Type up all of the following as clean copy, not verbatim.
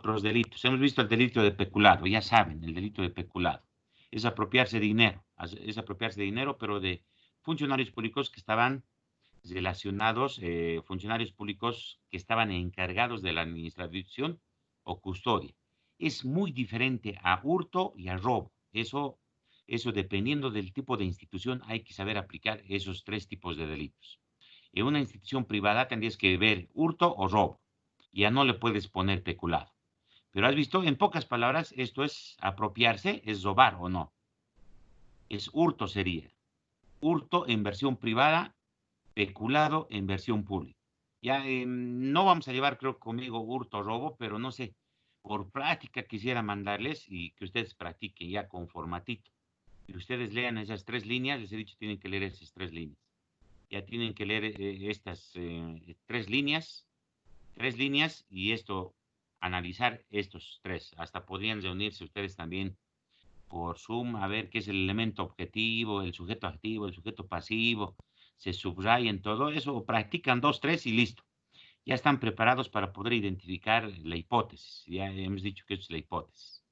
otros delitos. Hemos visto el delito de peculado, ya saben, el delito de peculado. Es apropiarse de dinero, pero de funcionarios públicos que estaban relacionados, funcionarios públicos que estaban encargados de la administración o custodia. Es muy diferente a hurto y a robo. Eso dependiendo del tipo de institución, hay que saber aplicar esos tres tipos de delitos. En una institución privada tendrías que ver hurto o robo. Ya no le puedes poner peculado. Pero has visto, en pocas palabras, esto es apropiarse, es robar o no. Es hurto sería. Hurto en versión privada, peculado en versión pública. Ya no vamos a llevar, creo, conmigo hurto o robo, pero no sé, por práctica quisiera mandarles y que ustedes practiquen ya con formatito. Y ustedes lean esas tres líneas, les he dicho, tienen que leer esas tres líneas. Ya tienen que leer estas tres líneas y esto, analizar estos tres. Hasta podrían reunirse ustedes también por Zoom a ver qué es el elemento objetivo, el sujeto activo, el sujeto pasivo, se subrayan todo eso, o practican dos, tres y listo. Ya están preparados para poder identificar la hipótesis. Ya hemos dicho que eso es la hipótesis.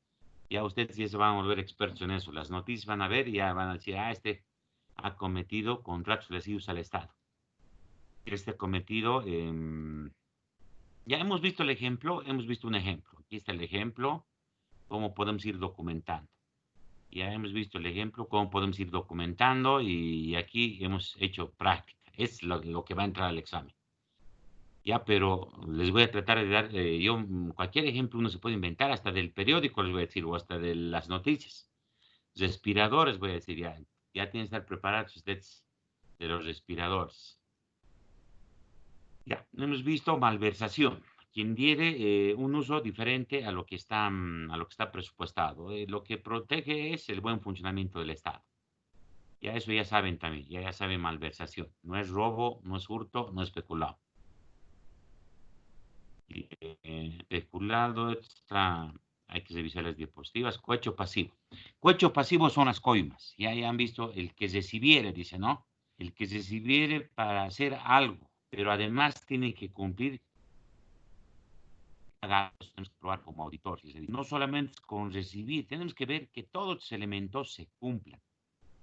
Ya ustedes ya se van a volver expertos en eso. Las noticias van a ver y ya van a decir, este ha cometido contratos lesivos al Estado. Este ha cometido, ya hemos visto el ejemplo, hemos visto un ejemplo. Aquí está el ejemplo, cómo podemos ir documentando. Ya hemos visto el ejemplo, cómo podemos ir documentando y aquí hemos hecho práctica. Es lo que va a entrar al examen. Ya, pero les voy a tratar de dar, cualquier ejemplo uno se puede inventar, hasta del periódico les voy a decir, o hasta de las noticias. Respiradores, voy a decir, ya tienen que estar preparados ustedes de los respiradores. Ya, hemos visto malversación. Quien diere un uso diferente a lo que está presupuestado. Lo que protege es el buen funcionamiento del Estado. Ya eso ya saben también, ya saben malversación. No es robo, no es hurto, no es peculado. Peculado está, hay que revisar las diapositivas. Cohecho pasivo. Cohecho pasivo son las coimas. Ya han visto el que recibiere, dice, ¿no? El que recibiere para hacer algo, pero además tiene que cumplir tenemos que probar como auditores. No solamente con recibir, tenemos que ver que todos los elementos se cumplan.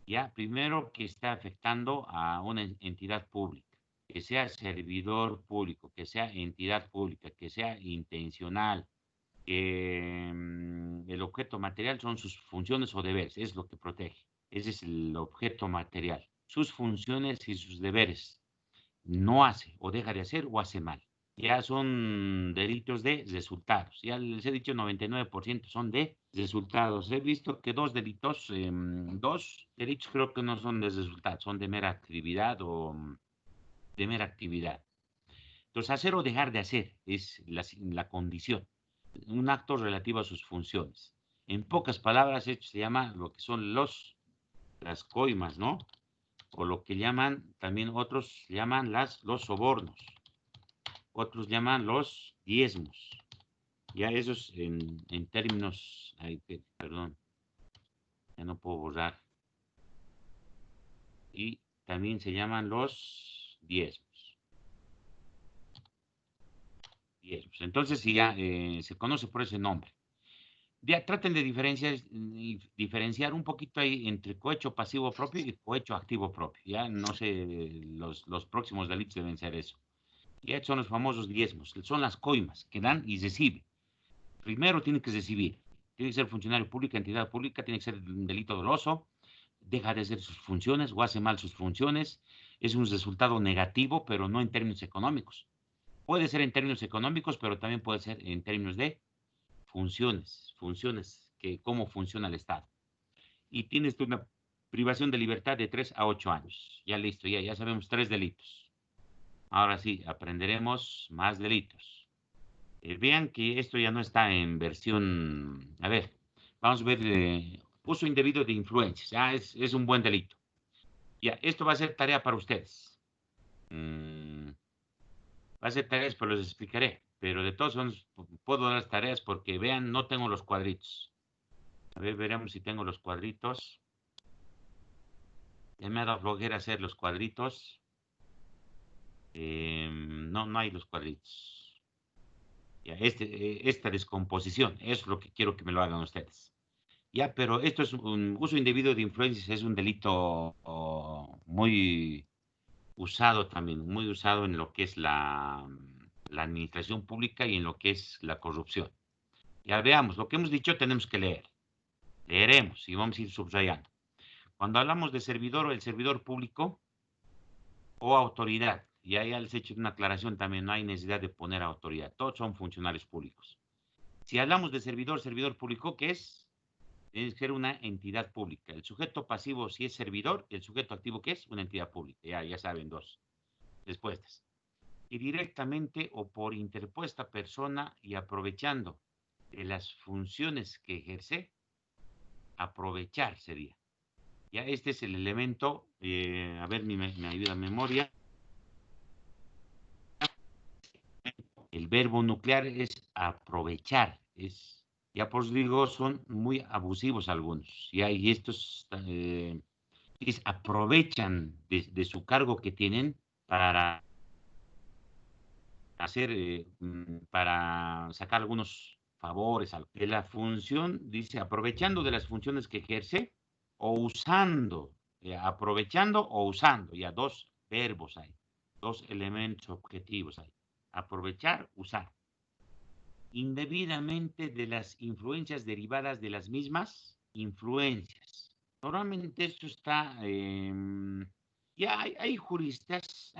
Ya, primero que está afectando a una entidad pública, que sea servidor público, que sea entidad pública, que sea intencional, que el objeto material son sus funciones o deberes, es lo que protege. Ese es el objeto material. Sus funciones y sus deberes no hace o deja de hacer o hace mal. Ya son delitos de resultados. Ya les he dicho 99% son de resultados. He visto que dos delitos creo que no son de resultados, son de mera actividad o de mera actividad. Entonces, hacer o dejar de hacer es la condición, un acto relativo a sus funciones. En pocas palabras, esto se llama lo que son las coimas, ¿no? O lo que llaman, también otros llaman los sobornos, otros llaman los diezmos. Ya esos en términos, perdón, ya no puedo borrar. Y también se llaman los diezmos. Entonces, si ya se conoce por ese nombre. Ya traten de diferenciar un poquito ahí entre cohecho pasivo propio y cohecho activo propio. Ya no sé, los próximos delitos deben ser eso. Ya son los famosos diezmos, son las coimas que dan y reciben. Primero tiene que recibir, tiene que ser funcionario público, entidad pública, tiene que ser un delito doloso, deja de hacer sus funciones o hace mal sus funciones, es un resultado negativo, pero no en términos económicos. Puede ser en términos económicos, pero también puede ser en términos de funciones, que cómo funciona el Estado. Y tienes una privación de libertad de 3 a 8 años. Ya listo, ya sabemos tres delitos. Ahora sí, aprenderemos más delitos. Vean que esto ya no está en versión. A ver, vamos a ver. Uso indebido de influencias. Ya es un buen delito. Ya, esto va a ser tarea para ustedes. Va a ser tareas, pero les explicaré. Pero de todos modos, puedo dar las tareas porque vean, no tengo los cuadritos. A ver, veremos si tengo los cuadritos. Ya me ha dado flojera hacer los cuadritos. No hay los cuadritos. Ya, esta descomposición, eso es lo que quiero que me lo hagan ustedes. Ya, pero esto es un uso indebido de influencias, es un delito muy usado también, muy usado en lo que es la administración pública y en lo que es la corrupción. Ya veamos, lo que hemos dicho tenemos que leer. Leeremos y vamos a ir subrayando. Cuando hablamos de servidor o el servidor público o autoridad, ya les he hecho una aclaración también, no hay necesidad de poner autoridad, todos son funcionarios públicos. Si hablamos de servidor, servidor público, ¿qué es? Tiene que ser una entidad pública. El sujeto pasivo si es servidor, el sujeto activo ¿qué es? Una entidad pública. Ya saben, dos respuestas. Y directamente o por interpuesta persona y aprovechando de las funciones que ejerce, aprovechar sería. Ya este es el elemento, a ver, me ayuda memoria. El verbo nuclear es aprovechar, ya por os digo, son muy abusivos algunos, ya, y estos aprovechan de su cargo que tienen para hacer, para sacar algunos favores. De la función, dice, aprovechando de las funciones que ejerce o usando, aprovechando o usando, ya dos verbos hay, dos elementos objetivos hay. Aprovechar, usar. Indebidamente de las influencias derivadas de las mismas influencias. Normalmente esto está, ya hay juristas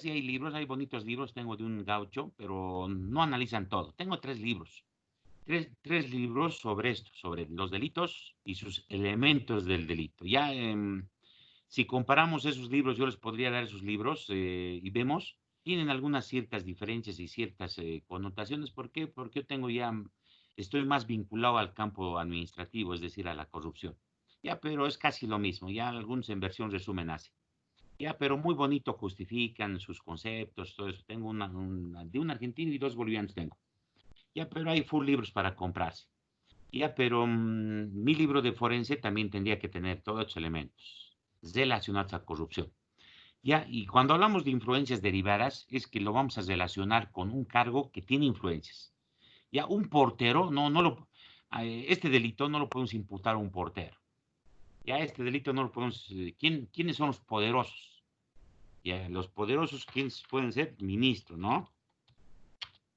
y hay libros, hay bonitos libros, tengo de un gaucho, pero no analizan todo. Tengo tres libros, tres libros sobre esto, sobre los delitos y sus elementos del delito. Ya, si comparamos esos libros, yo les podría dar esos libros y vemos, tienen algunas ciertas diferencias y ciertas connotaciones. ¿Por qué? Porque yo tengo ya, estoy más vinculado al campo administrativo, es decir, a la corrupción. Ya, pero es casi lo mismo. Ya algunos en versión resumen así. Ya, pero muy bonito justifican sus conceptos, todo eso. Tengo de un argentino y dos bolivianos tengo. Ya, pero hay full libros para comprarse. Ya, pero mi libro de forense también tendría que tener todos estos elementos relacionados a corrupción. Ya, y cuando hablamos de influencias derivadas, es que lo vamos a relacionar con un cargo que tiene influencias. Ya, un portero, este delito no lo podemos imputar a un portero. Ya, este delito no lo podemos, ¿quiénes son los poderosos? Ya, los poderosos, ¿quiénes pueden ser? Ministro, ¿no?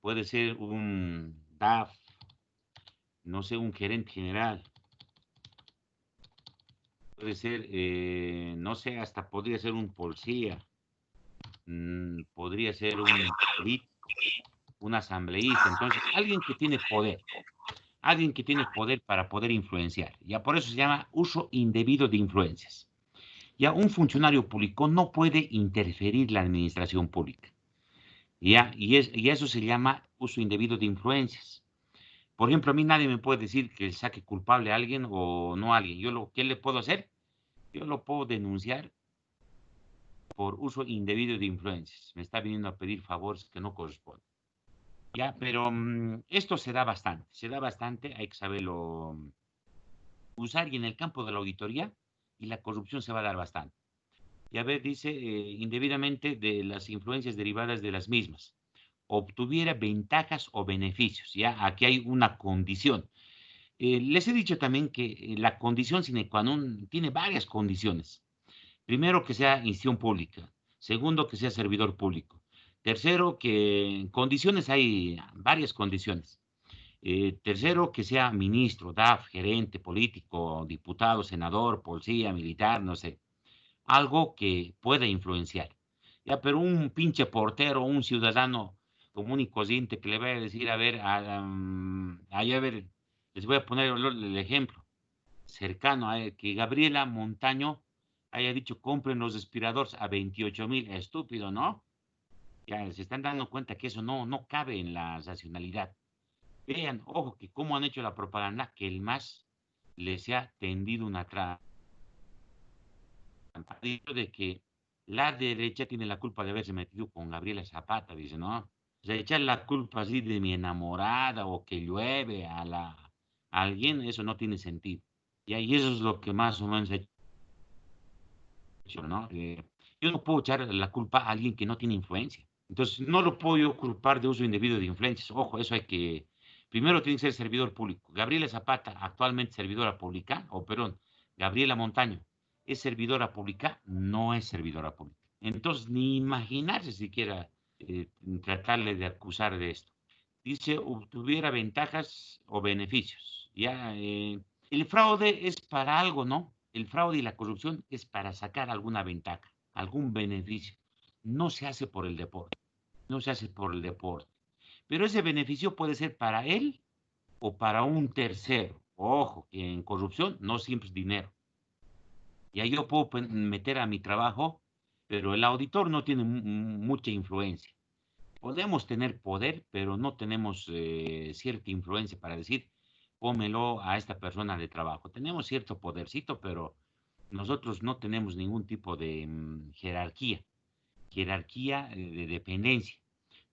Puede ser un DAF, no sé, un gerente general. Puede ser, no sé, hasta podría ser un policía. Podría ser un político, un asambleísta. Entonces, alguien que tiene poder para poder influenciar. Ya por eso se llama uso indebido de influencias. Ya un funcionario público no puede interferir la administración pública. Ya, y eso se llama uso indebido de influencias. Por ejemplo, a mí nadie me puede decir que saque culpable a alguien o no a alguien. ¿Qué le puedo hacer? Yo lo puedo denunciar por uso indebido de influencias. Me está viniendo a pedir favores que no corresponden. Ya, pero esto se da bastante, hay que saberlo usar y en el campo de la auditoría y la corrupción se va a dar bastante. Y a ver, dice, indebidamente de las influencias derivadas de las mismas, obtuviera ventajas o beneficios, ya, aquí hay una condición. Les he dicho también que la condición sine qua non tiene varias condiciones. Primero, que sea institución pública. Segundo, que sea servidor público. Tercero, que condiciones hay varias condiciones. Tercero, que sea ministro, DAF, gerente, político, diputado, senador, policía, militar, no sé. Algo que pueda influenciar. Ya, pero un pinche portero, un ciudadano común y corriente que le vaya a decir, a ver, a ver, les voy a poner el ejemplo cercano a él, que Gabriela Montaño haya dicho compren los respiradores a 28,000, estúpido, ¿no? Ya se están dando cuenta que eso no cabe en la racionalidad. Vean, ojo, que cómo han hecho la propaganda, que el MAS les ha tendido una trampa. Ha dicho de que la derecha tiene la culpa de haberse metido con Gabriela Zapata, dice, ¿no? O sea, echar la culpa así de mi enamorada o que llueve a alguien, eso no tiene sentido. Y eso es lo que más o menos ha hecho, ¿no? Yo no puedo echar la culpa a alguien que no tiene influencia. Entonces, no lo puedo yo culpar de uso indebido de influencias. Ojo, eso hay que... Primero tiene que ser servidor público. Gabriela Zapata, actualmente servidora pública, o perdón, Gabriela Montaño, ¿es servidora pública? No es servidora pública. Entonces, ni imaginarse siquiera tratarle de acusar de esto. Dice, obtuviera ventajas o beneficios. Ya, el fraude es para algo, ¿no? El fraude y la corrupción es para sacar alguna ventaja, algún beneficio. No se hace por el deporte, no se hace por el deporte. Pero ese beneficio puede ser para él o para un tercero. Ojo, que en corrupción no siempre es dinero. Ya yo puedo meter a mi trabajo, pero el auditor no tiene mucha influencia. Podemos tener poder, pero no tenemos cierta influencia para decir, pómelo a esta persona de trabajo. Tenemos cierto podercito, pero nosotros no tenemos ningún tipo de jerarquía de dependencia.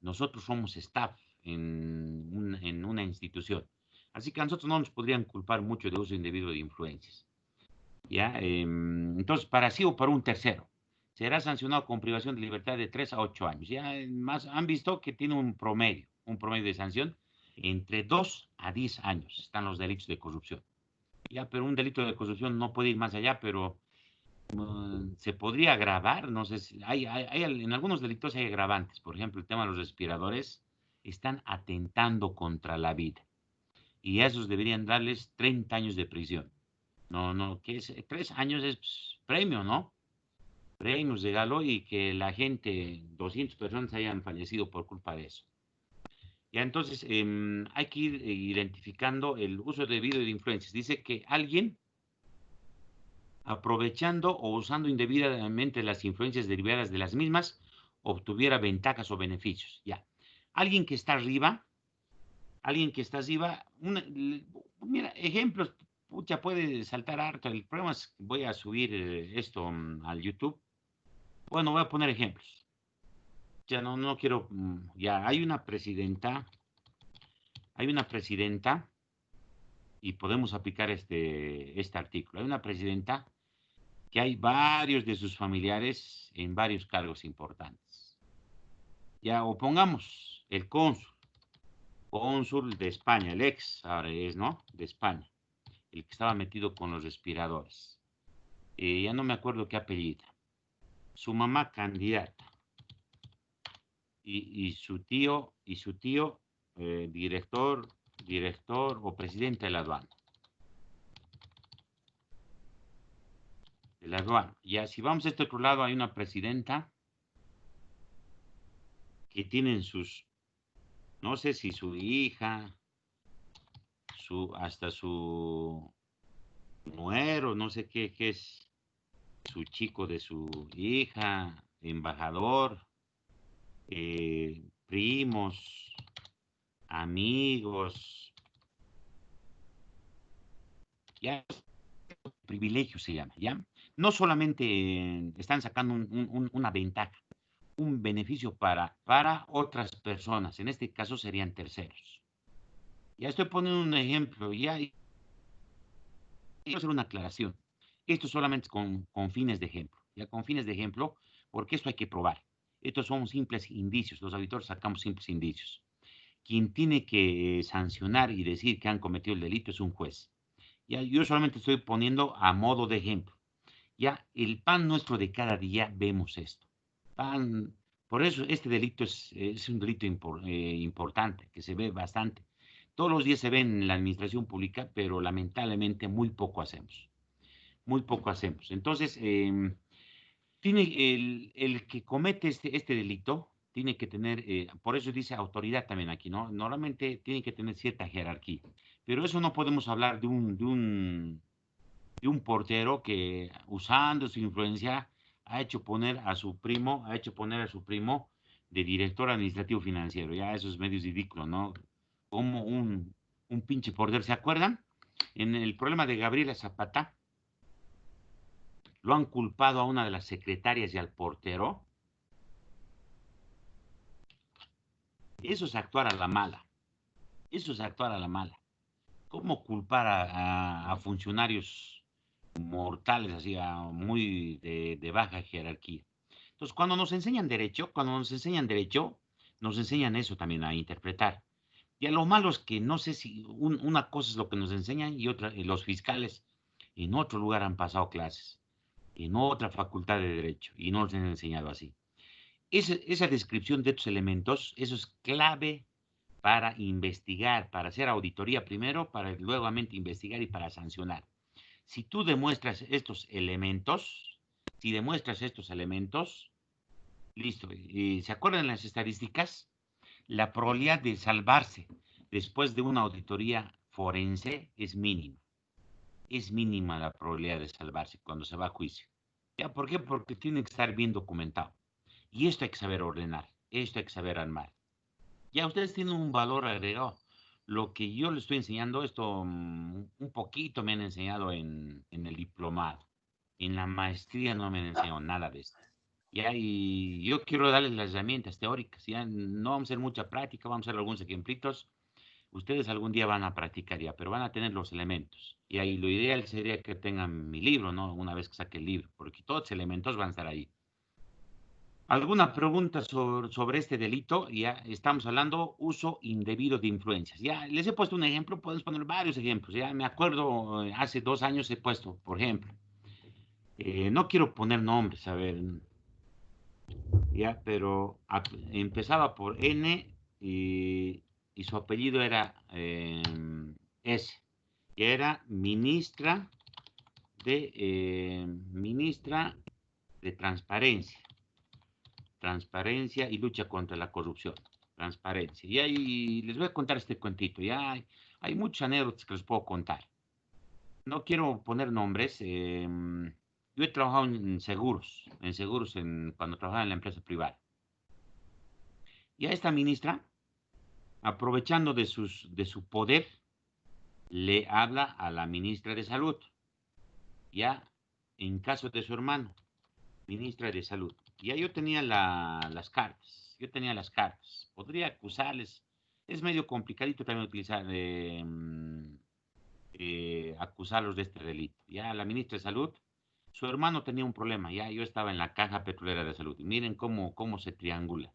Nosotros somos staff en una institución. Así que a nosotros no nos podrían culpar mucho de uso indebido de influencias. ¿Ya? Entonces, para sí o para un tercero, será sancionado con privación de libertad de 3 a 8 años. Ya más han visto que tiene un promedio de sanción entre 2 a 10 años. Están los delitos de corrupción. Ya, pero un delito de corrupción no puede ir más allá, pero se podría agravar, no sé si en algunos delitos hay agravantes, por ejemplo, el tema de los respiradores están atentando contra la vida y a esos deberían darles 30 años de prisión. No, no, que es 3 años es pues, premio, ¿no? Premios de galo y que la gente, 200 personas hayan fallecido por culpa de eso. Ya entonces hay que ir identificando el uso debido de influencias. Dice que alguien aprovechando o usando indebidamente las influencias derivadas de las mismas, obtuviera ventajas o beneficios. Ya. Alguien que está arriba, mira, ejemplos, pucha, puede saltar harto. El problema es que voy a subir esto al YouTube. Bueno, voy a poner ejemplos. Ya no quiero, ya hay una presidenta y podemos aplicar este artículo. Hay una presidenta que hay varios de sus familiares en varios cargos importantes. Ya, o pongamos el cónsul de España, el ex, ahora es, ¿no? De España, el que estaba metido con los respiradores. Ya no me acuerdo qué apellido. Su mamá candidata y su tío director o presidente de la aduana. Ya, si vamos a este otro lado, hay una presidenta que tienen no sé si su hija, hasta su nuero, no sé qué es, su chico de su hija, embajador, primos, amigos, ya privilegio se llama, ¿ya? No solamente están sacando una ventaja, un beneficio para otras personas, en este caso serían terceros. Ya estoy poniendo un ejemplo, ya quiero hacer una aclaración. Esto solamente con fines de ejemplo, ya con fines de ejemplo, porque esto hay que probar. Estos son simples indicios, los auditores sacamos simples indicios. Quien tiene que sancionar y decir que han cometido el delito es un juez. Ya, yo solamente estoy poniendo a modo de ejemplo. Ya, el pan nuestro de cada día vemos esto. Pan, por eso este delito es un delito importante, que se ve bastante. Todos los días se ve en la administración pública, pero lamentablemente muy poco hacemos. Muy poco hacemos. Entonces, tiene el que comete este delito, tiene que tener, por eso dice autoridad también aquí, ¿no? Normalmente tiene que tener cierta jerarquía. Pero eso no podemos hablar de un portero que usando su influencia ha hecho poner a su primo de director administrativo financiero. Ya eso es medio ridículo, ¿no? Como un pinche portero. ¿Se acuerdan? En el problema de Gabriela Zapata, lo han culpado a una de las secretarias y al portero. Eso es actuar a la mala. Eso es actuar a la mala. ¿Cómo culpar a funcionarios mortales, así, muy de baja jerarquía? Entonces, cuando nos enseñan eso también a interpretar. Y a lo malo es que no sé si una cosa es lo que nos enseñan y otra, los fiscales en otro lugar han pasado clases, en otra facultad de derecho, y no nos han enseñado así. Esa descripción de estos elementos, eso es clave para investigar, para hacer auditoría primero, para luego investigar y para sancionar. Si tú demuestras estos elementos, si demuestras estos elementos, listo. ¿Se acuerdan las estadísticas? La probabilidad de salvarse después de una auditoría forense es mínima. Es mínima la probabilidad de salvarse cuando se va a juicio. ¿Ya? ¿Por qué? Porque tiene que estar bien documentado. Y esto hay que saber ordenar, esto hay que saber armar. Ya ustedes tienen un valor agregado. Lo que yo les estoy enseñando, esto un poquito me han enseñado en el diplomado. En la maestría no me han enseñado nada de esto. Ya, y yo quiero darles las herramientas teóricas. Ya no vamos a hacer mucha práctica, vamos a hacer algunos ejemplitos. Ustedes algún día van a practicar ya, pero van a tener los elementos. Y ahí lo ideal sería que tengan mi libro, ¿no? Una vez que saque el libro, porque todos los elementos van a estar ahí. ¿Alguna pregunta sobre este delito? Ya estamos hablando uso indebido de influencias. Ya les he puesto un ejemplo, podemos poner varios ejemplos. Ya me acuerdo, hace 2 años he puesto, por ejemplo, no quiero poner nombres, a ver, ya, pero empezaba por N y su apellido era S, que era ministra de Transparencia. Transparencia y lucha contra la corrupción. Transparencia. Y ahí les voy a contar este cuentito. Ya hay muchas anécdotas que les puedo contar. No quiero poner nombres. Yo he trabajado en seguros cuando trabajaba en la empresa privada. Y a esta ministra, aprovechando de su poder, le habla a la ministra de Salud. Ya en caso de su hermano, ministra de Salud. Ya yo tenía las cartas. Yo tenía las cartas. Podría acusarles. Es medio complicadito también utilizar, acusarlos de este delito. Ya la ministra de Salud, su hermano tenía un problema. Ya yo estaba en la Caja Petrolera de Salud. Y miren cómo se triangula.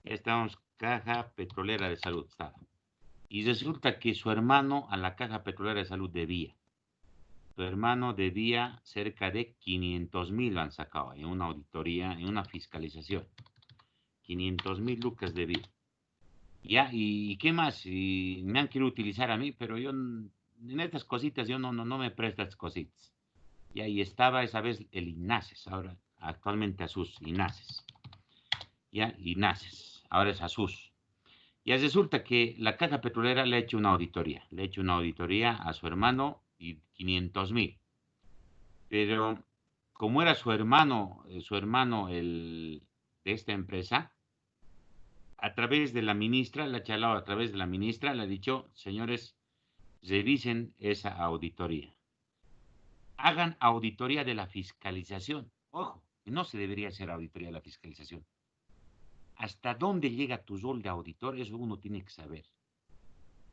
Ya estábamos, Caja Petrolera de Salud. Estaba. Y resulta que su hermano a la Caja Petrolera de Salud debía. Su hermano debía cerca de 500,000, lo han sacado en una auditoría, en una fiscalización. 500,000 lucas debía. Ya, ¿y qué más? Y me han querido utilizar a mí, pero yo en estas cositas, yo no me presto a estas cositas. Y ahí estaba esa vez el INACES, ahora actualmente ASUS, INACES. Ya, INACES, ahora es ASUS. Y resulta que la Caja Petrolera le ha hecho una auditoría. Le ha hecho una auditoría a su hermano y 500,000. Pero como era su hermano de esta empresa, a través de la ministra, le ha charlado a través de la ministra, le ha dicho, señores, revisen esa auditoría. Hagan auditoría de la fiscalización. Ojo, que no se debería hacer auditoría de la fiscalización. ¿Hasta dónde llega tu rol de auditor? Eso uno tiene que saber.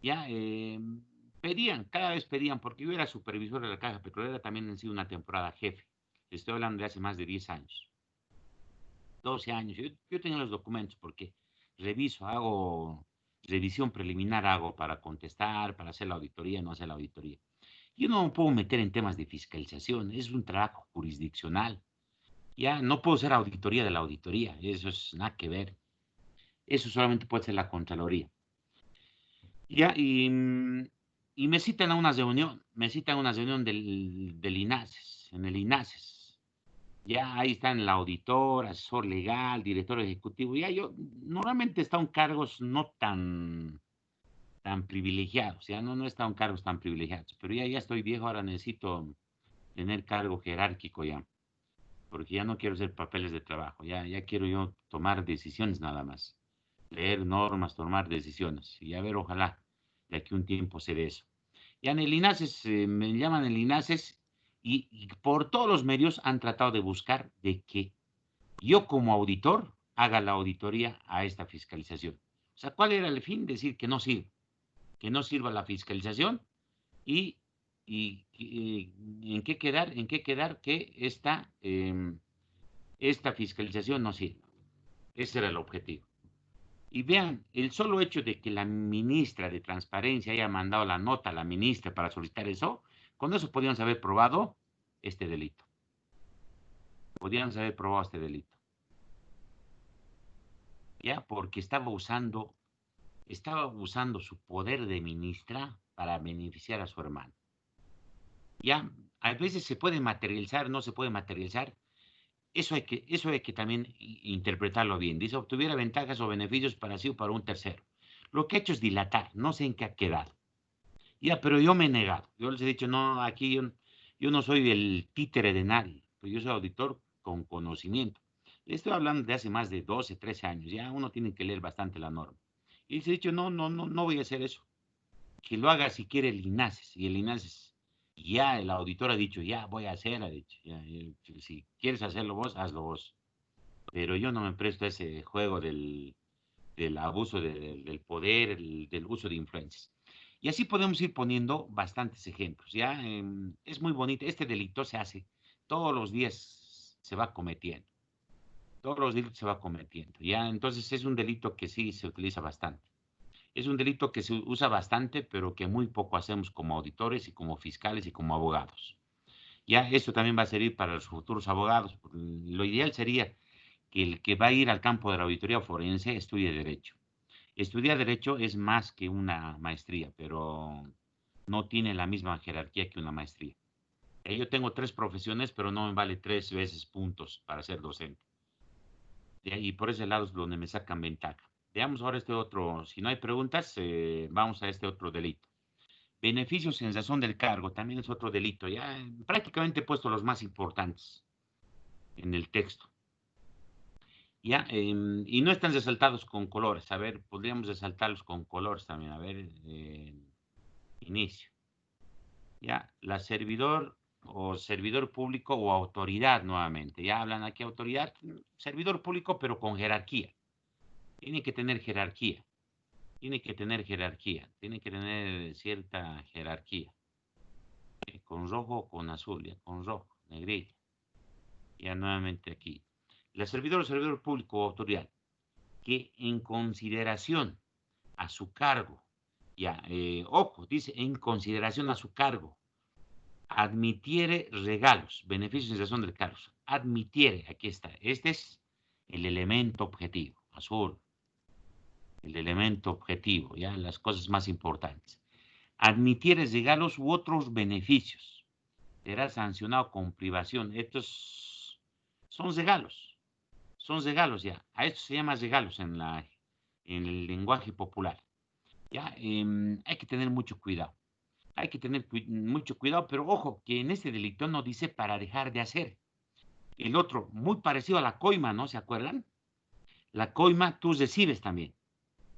Ya, pedían, cada vez pedían, porque yo era supervisor de la Caja Petrolera, también han sido una temporada jefe. Estoy hablando de hace más de 10 años. 12 años. Yo tenía los documentos porque hago revisión preliminar, hago para contestar, para hacer la auditoría, no hacer la auditoría. Yo no me puedo meter en temas de fiscalización, es un trabajo jurisdiccional. Ya no puedo hacer auditoría de la auditoría, eso es nada que ver. Eso solamente puede ser la Contraloría. Ya, y me citan a una reunión del INACES, en el INACES. Ya ahí están el auditor, asesor legal, director ejecutivo. Ya yo, normalmente están cargos no tan privilegiados, ya no están cargos tan privilegiados, pero ya estoy viejo, ahora necesito tener cargo jerárquico ya, porque ya no quiero hacer papeles de trabajo, ya quiero yo tomar decisiones nada más, leer normas, tomar decisiones, y a ver, ojalá de aquí un tiempo se dé eso. Ya en el INACES, me llaman el INACES y por todos los medios han tratado de buscar de que yo como auditor haga la auditoría a esta fiscalización. O sea, ¿cuál era el fin? Decir que no sirva la fiscalización y, y ¿en qué quedar? ¿En qué quedar que esta fiscalización no sirve. Ese era el objetivo. Y vean, el solo hecho de que la ministra de Transparencia haya mandado la nota a la ministra para solicitar eso, con eso podíamos haber probado este delito. Podíamos haber probado este delito. ¿Ya? Porque estaba usando su poder de ministra para beneficiar a su hermano. Ya, a veces se puede materializar, no se puede materializar. Eso hay que también interpretarlo bien. Dice, obtuviera ventajas o beneficios para sí o para un tercero. Lo que ha hecho es dilatar, no sé en qué ha quedado. Ya, pero yo me he negado. Yo les he dicho, no, aquí yo no soy el títere de nadie, pues yo soy auditor con conocimiento. Estoy hablando de hace más de 12, 13 años, ya uno tiene que leer bastante la norma. Y les he dicho, no voy a hacer eso. Que lo haga si quiere el INASES. Y el INASES, ya el auditor ha dicho, ya voy a hacer, ha dicho, ya, si quieres hacerlo vos, hazlo vos. Pero yo no me presto a ese juego del abuso del poder, del uso de influencias. Y así podemos ir poniendo bastantes ejemplos, ¿ya? Es muy bonito, este delito se hace, todos los días se va cometiendo, todos los días se va cometiendo, ¿ya? Entonces es un delito que sí se utiliza bastante. Es un delito que se usa bastante, pero que muy poco hacemos como auditores y como fiscales y como abogados. Ya, esto también va a servir para los futuros abogados. Lo ideal sería que el que va a ir al campo de la auditoría forense estudie Derecho. Estudiar Derecho es más que una maestría, pero no tiene la misma jerarquía que una maestría. Yo tengo 3 profesiones, pero no me vale 3 veces puntos para ser docente. Y por ese lado es donde me sacan ventaja. Veamos ahora este otro, si no hay preguntas, vamos a este otro delito. Beneficio sin razón del cargo, también es otro delito. Ya prácticamente he puesto los más importantes en el texto. Ya, y no están resaltados con colores. A ver, podríamos resaltarlos con colores también. A ver, inicio. Ya, la servidor o servidor público o autoridad nuevamente. Ya hablan aquí autoridad, servidor público, pero con jerarquía. Tiene que tener jerarquía. Tiene que tener jerarquía. Tiene que tener cierta jerarquía. Con rojo o con azul, ya, con rojo, negrilla. Ya nuevamente aquí. La servidor o servidor público o autoridad que en consideración a su cargo, ya, ojo, dice en consideración a su cargo, admitiere regalos, beneficios en razón del cargo. Admitiere, aquí está. Este es el elemento objetivo, azul. El elemento objetivo, ya, las cosas más importantes. Admitiere regalos u otros beneficios. Será sancionado con privación. Estos son regalos. Son regalos ya. A esto se llama regalos en el lenguaje popular. Ya, hay que tener mucho cuidado. Hay que tener mucho cuidado, pero ojo, que en este delito no dice para dejar de hacer. El otro, muy parecido a la coima, ¿no? ¿Se acuerdan? La coima tú recibes también.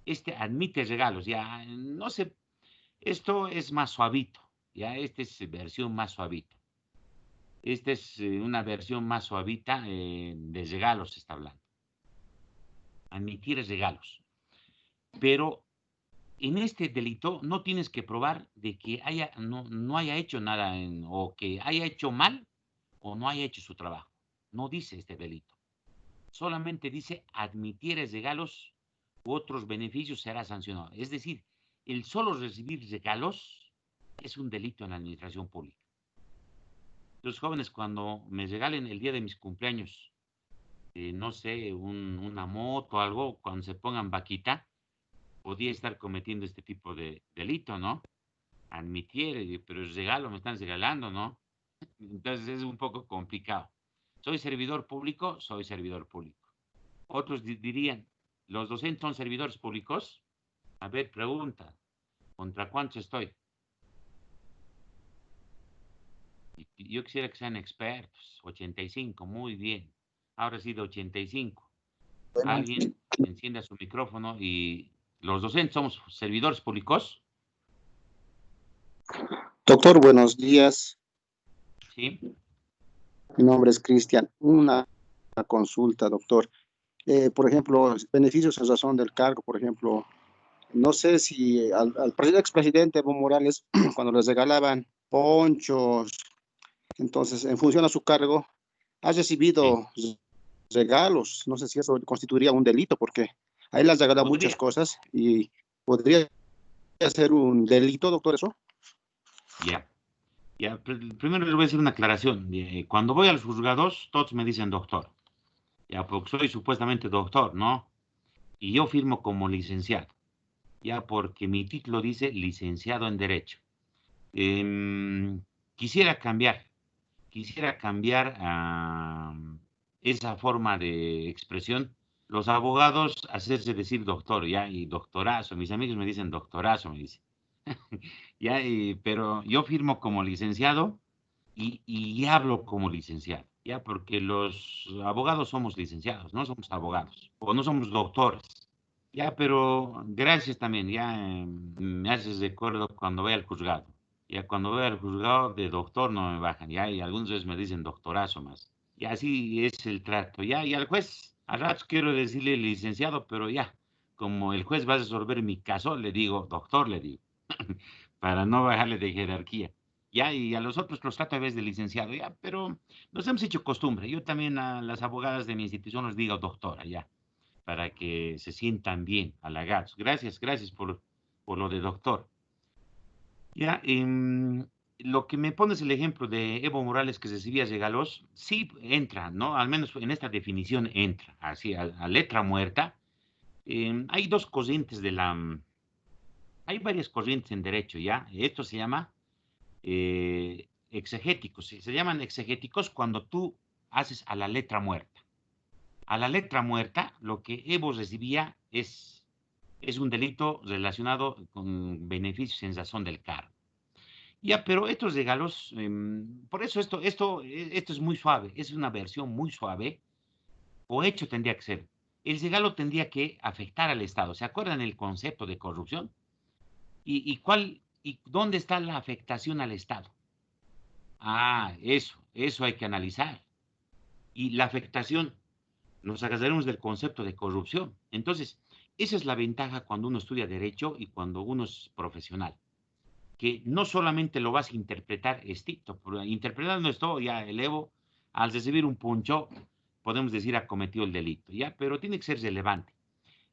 Este admite regalos, ya, no sé, esto es más suavito, ya, este es versión más suavita. Esta es una versión más suavita de regalos, se está hablando. Admitir regalos. Pero en este delito no tienes que probar de que no haya hecho nada o que haya hecho mal o no haya hecho su trabajo. No dice este delito. Solamente dice admitir regalos u otros beneficios será sancionado. Es decir, el solo recibir regalos es un delito en la administración pública. Los jóvenes cuando me regalen el día de mis cumpleaños, no sé, una moto o algo, cuando se pongan vaquita, podía estar cometiendo este tipo de delito, ¿no? Admitir, pero el regalo me están regalando, ¿no? Entonces es un poco complicado. ¿Soy servidor público? Soy servidor público. Otros dirían, ¿los docentes son servidores públicos? A ver, pregunta, ¿contra cuántos estoy? Yo quisiera que sean expertos, 85, muy bien. Ahora sí, de 85. Bueno, Alguien encienda su micrófono y ¿los docentes somos servidores públicos? doctor, buenos días. Sí. Mi nombre es Cristian. Una consulta, doctor. Por ejemplo, beneficios en razón del cargo, por ejemplo, no sé si al expresidente Evo Morales, cuando les regalaban ponchos, entonces, en función a su cargo, ha Sí. recibido regalos. No sé si eso constituiría un delito, porque a él le has regalado muchas Podría, cosas y podría ser un delito, doctor, eso. ya. Ya, primero les voy a hacer una aclaración. Cuando voy a los juzgados, todos me dicen doctor. Ya, porque soy supuestamente doctor, ¿no? Y yo firmo como licenciado. Ya, porque mi título dice licenciado en Derecho. Em, quisiera cambiar, quisiera cambiar esa forma de expresión. Los abogados hacerse decir doctor, ya, y doctorazo. Mis amigos me dicen doctorazo, me dicen. Ya, pero yo firmo como licenciado y hablo como licenciado, ya, porque los abogados somos licenciados, no somos abogados, o no somos doctores, ya, pero gracias también, ya me haces de acuerdo cuando voy al juzgado, ya, cuando voy al juzgado de doctor no me bajan, ya, y algunas veces me dicen doctorazo más, y así es el trato, ya, y al juez, a ratos quiero decirle licenciado, pero ya, como el juez va a resolver mi caso, le digo doctor, le digo, para no bajarle de jerarquía. Ya, y a los otros los trato a veces de licenciado, ya, pero nos hemos hecho costumbre. Yo también a las abogadas de mi institución les digo doctora, ya, para que se sientan bien, halagados. Gracias, gracias por lo de doctor. Ya, lo que me pones el ejemplo de Evo Morales que recibía regalos, sí entra, ¿no? Al menos en esta definición entra, así, a letra muerta. Hay dos corrientes hay varias corrientes en derecho, ¿ya? Esto se llama exegéticos. Se llaman exegéticos cuando tú haces a la letra muerta. A la letra muerta, lo que Evo recibía es un delito relacionado con beneficios en razón del cargo. Ya, pero estos regalos, por eso esto es muy suave, es una versión muy suave, o hecho tendría que ser. El regalo tendría que afectar al Estado. ¿Se acuerdan el concepto de corrupción? ¿Y dónde está la afectación al Estado? Ah, eso hay que analizar. Y la afectación, nos agarraremos del concepto de corrupción. Entonces, esa es la ventaja cuando uno estudia derecho y cuando uno es profesional, que no solamente lo vas a interpretar estricto, interpretando esto ya elevo, al recibir un puncho, podemos decir ha cometido el delito, ya, pero tiene que ser relevante.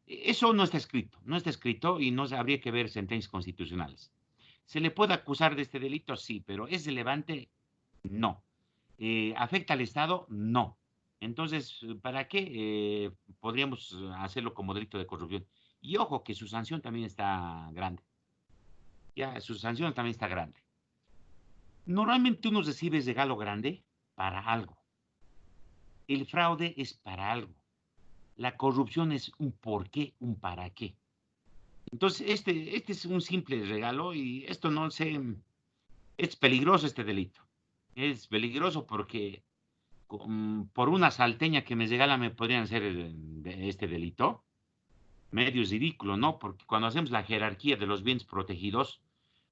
Eso no está escrito, no está escrito y no habría que ver sentencias constitucionales. ¿Se le puede acusar de este delito? Sí, pero ¿es relevante? No. ¿Afecta al Estado? No. Entonces, ¿para qué podríamos hacerlo como delito de corrupción? Y ojo, que su sanción también está grande. Ya, su sanción también está grande. Normalmente uno recibe regalo grande para algo. El fraude es para algo. La corrupción es un por qué, un para qué. Entonces, este es un simple regalo y esto no sé, es peligroso este delito. Es peligroso porque por una salteña que me regala me podrían hacer este delito. Medio es ridículo, ¿no? Porque cuando hacemos la jerarquía de los bienes protegidos,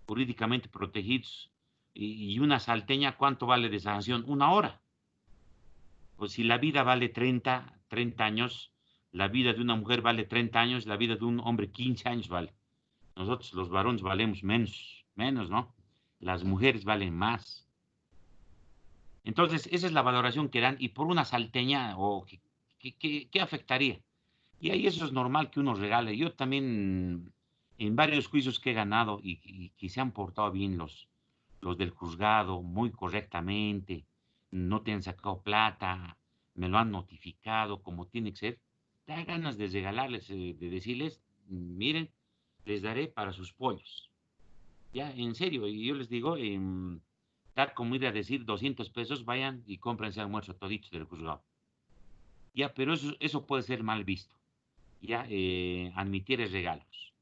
jurídicamente protegidos, y una salteña, ¿cuánto vale de sanción? Una hora. Pues si la vida vale 30 años, la vida de una mujer vale 30 años, la vida de un hombre 15 años vale. Nosotros los varones valemos menos, ¿no? Las mujeres valen más. Entonces, esa es la valoración que dan y por una salteña o ¿qué afectaría? Y ahí eso es normal que uno regale. Yo también en varios juicios que he ganado y que se han portado bien los del juzgado muy correctamente, no te han sacado plata, me lo han notificado como tiene que ser, da ganas de regalarles, de decirles, miren, les daré para sus pollos. Ya, en serio, y yo les digo, tal como ir a decir 200 pesos, vayan y cómprense almuerzo toditos del juzgado. Ya, pero eso puede ser mal visto. Ya, admitir regalos.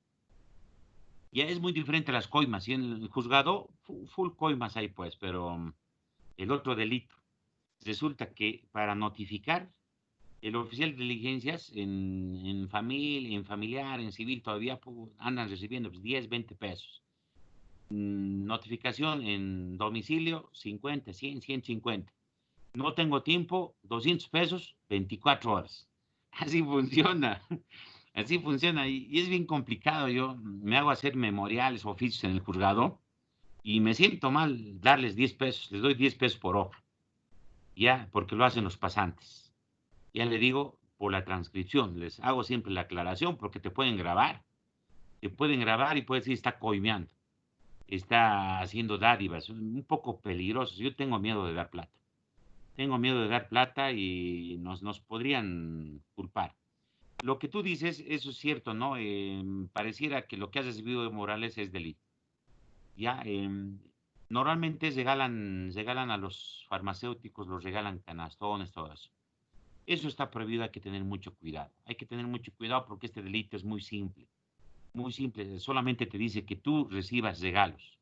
Ya es muy diferente a las coimas. Y en el juzgado, full coimas hay pues, pero el otro delito. Resulta que para notificar, el oficial de diligencias en familia, en familiar, en civil, todavía andan recibiendo pues, 10, 20 pesos. Notificación en domicilio, 50, 100, 150. No tengo tiempo, 200 pesos, 24 horas. Así funciona. Así funciona y es bien complicado. Yo me hago hacer memoriales, oficios en el juzgado y me siento mal darles 10 pesos. Les doy 10 pesos por hoja, ya, porque lo hacen los pasantes. Ya le digo por la transcripción, les hago siempre la aclaración porque te pueden grabar y puedes decir está coimeando, está haciendo dádivas, un poco peligroso. Yo tengo miedo de dar plata. Tengo miedo de dar plata y nos podrían culpar. Lo que tú dices, eso es cierto, ¿no? Pareciera que lo que has recibido de Morales es delito. Ya, normalmente regalan a los farmacéuticos, los regalan canastones, todo eso. Eso está prohibido, hay que tener mucho cuidado. Hay que tener mucho cuidado porque este delito es muy simple. Muy simple, solamente te dice que tú recibas regalos.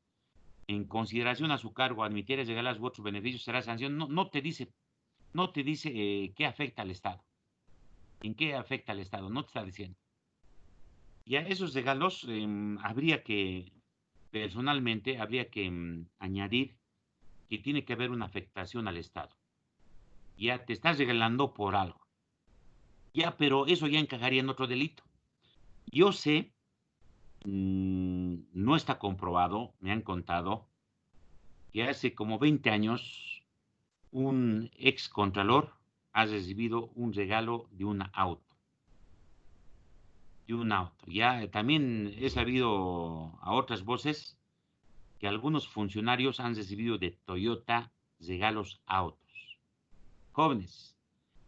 En consideración a su cargo, admitieres regalos u otros beneficios, será sanción. No, no te dice qué afecta al Estado. ¿En qué afecta al Estado? No te está diciendo. Y a esos regalos personalmente, habría que añadir que tiene que haber una afectación al Estado. Ya te estás regalando por algo. Ya, pero eso ya encajaría en otro delito. Yo sé, no está comprobado, me han contado, que hace como 20 años un ex contralor ha recibido un regalo de un auto. Ya también he sabido a otras voces que algunos funcionarios han recibido de Toyota regalos autos. Jóvenes,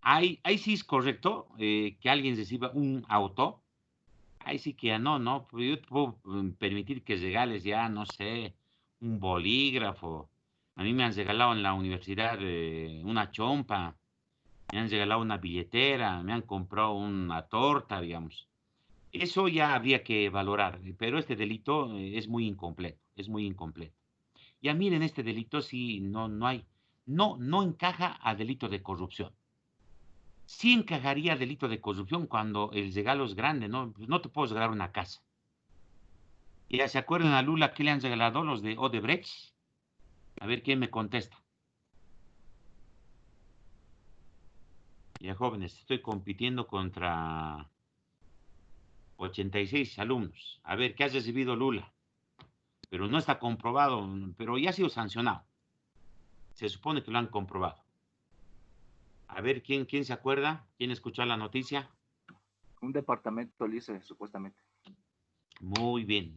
ahí sí es correcto que alguien reciba un auto. Ahí sí que ya no, no. Pues yo te puedo permitir que regales ya, no sé, un bolígrafo. A mí me han regalado en la universidad una chompa, me han regalado una billetera, me han comprado una torta, digamos. Eso ya habría que valorar, pero este delito es muy incompleto, es muy incompleto. Ya miren, este delito sí no hay, no encaja a delito de corrupción. Sí encajaría a delito de corrupción cuando el regalo es grande, ¿no? Pues no te puedo regalar una casa. ¿Ya se acuerdan a Lula qué le han regalado los de Odebrecht? A ver quién me contesta. Ya jóvenes, estoy compitiendo contra 86 alumnos. A ver, ¿qué has recibido Lula? Pero no está comprobado, pero ya ha sido sancionado. Se supone que lo han comprobado. A ver, ¿quién se acuerda? ¿Quién escuchó la noticia? Un departamento lice, supuestamente. Muy bien,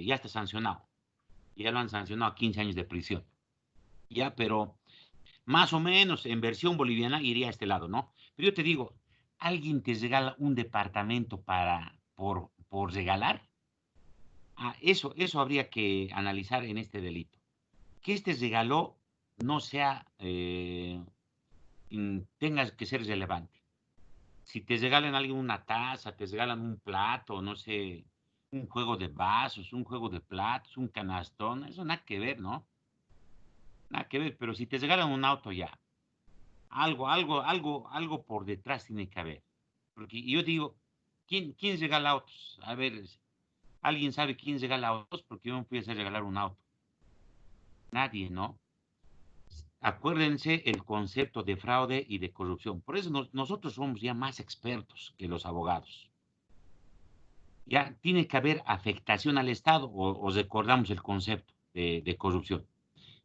ya está sancionado. Ya lo han sancionado a 15 años de prisión. Ya, pero más o menos en versión boliviana iría a este lado, ¿no? Pero yo te digo, ¿alguien te regala un departamento por regalar? Eso habría que analizar en este delito. Que este regalo no sea, tenga que ser relevante. Si te regalan a alguien una taza, te regalan un plato, no sé, un juego de vasos, un juego de platos, un canastón, eso nada que ver, ¿no? Nada que ver, pero si te regalan un auto ya, algo por detrás tiene que haber. Porque yo digo, ¿quién regala autos? A ver, ¿alguien sabe quién regala autos? Porque yo me fui a hacer regalar un auto. Nadie, ¿no? Acuérdense el concepto de fraude y de corrupción. Por eso nosotros somos ya más expertos que los abogados. Ya tiene que haber afectación al Estado o recordamos el concepto de corrupción.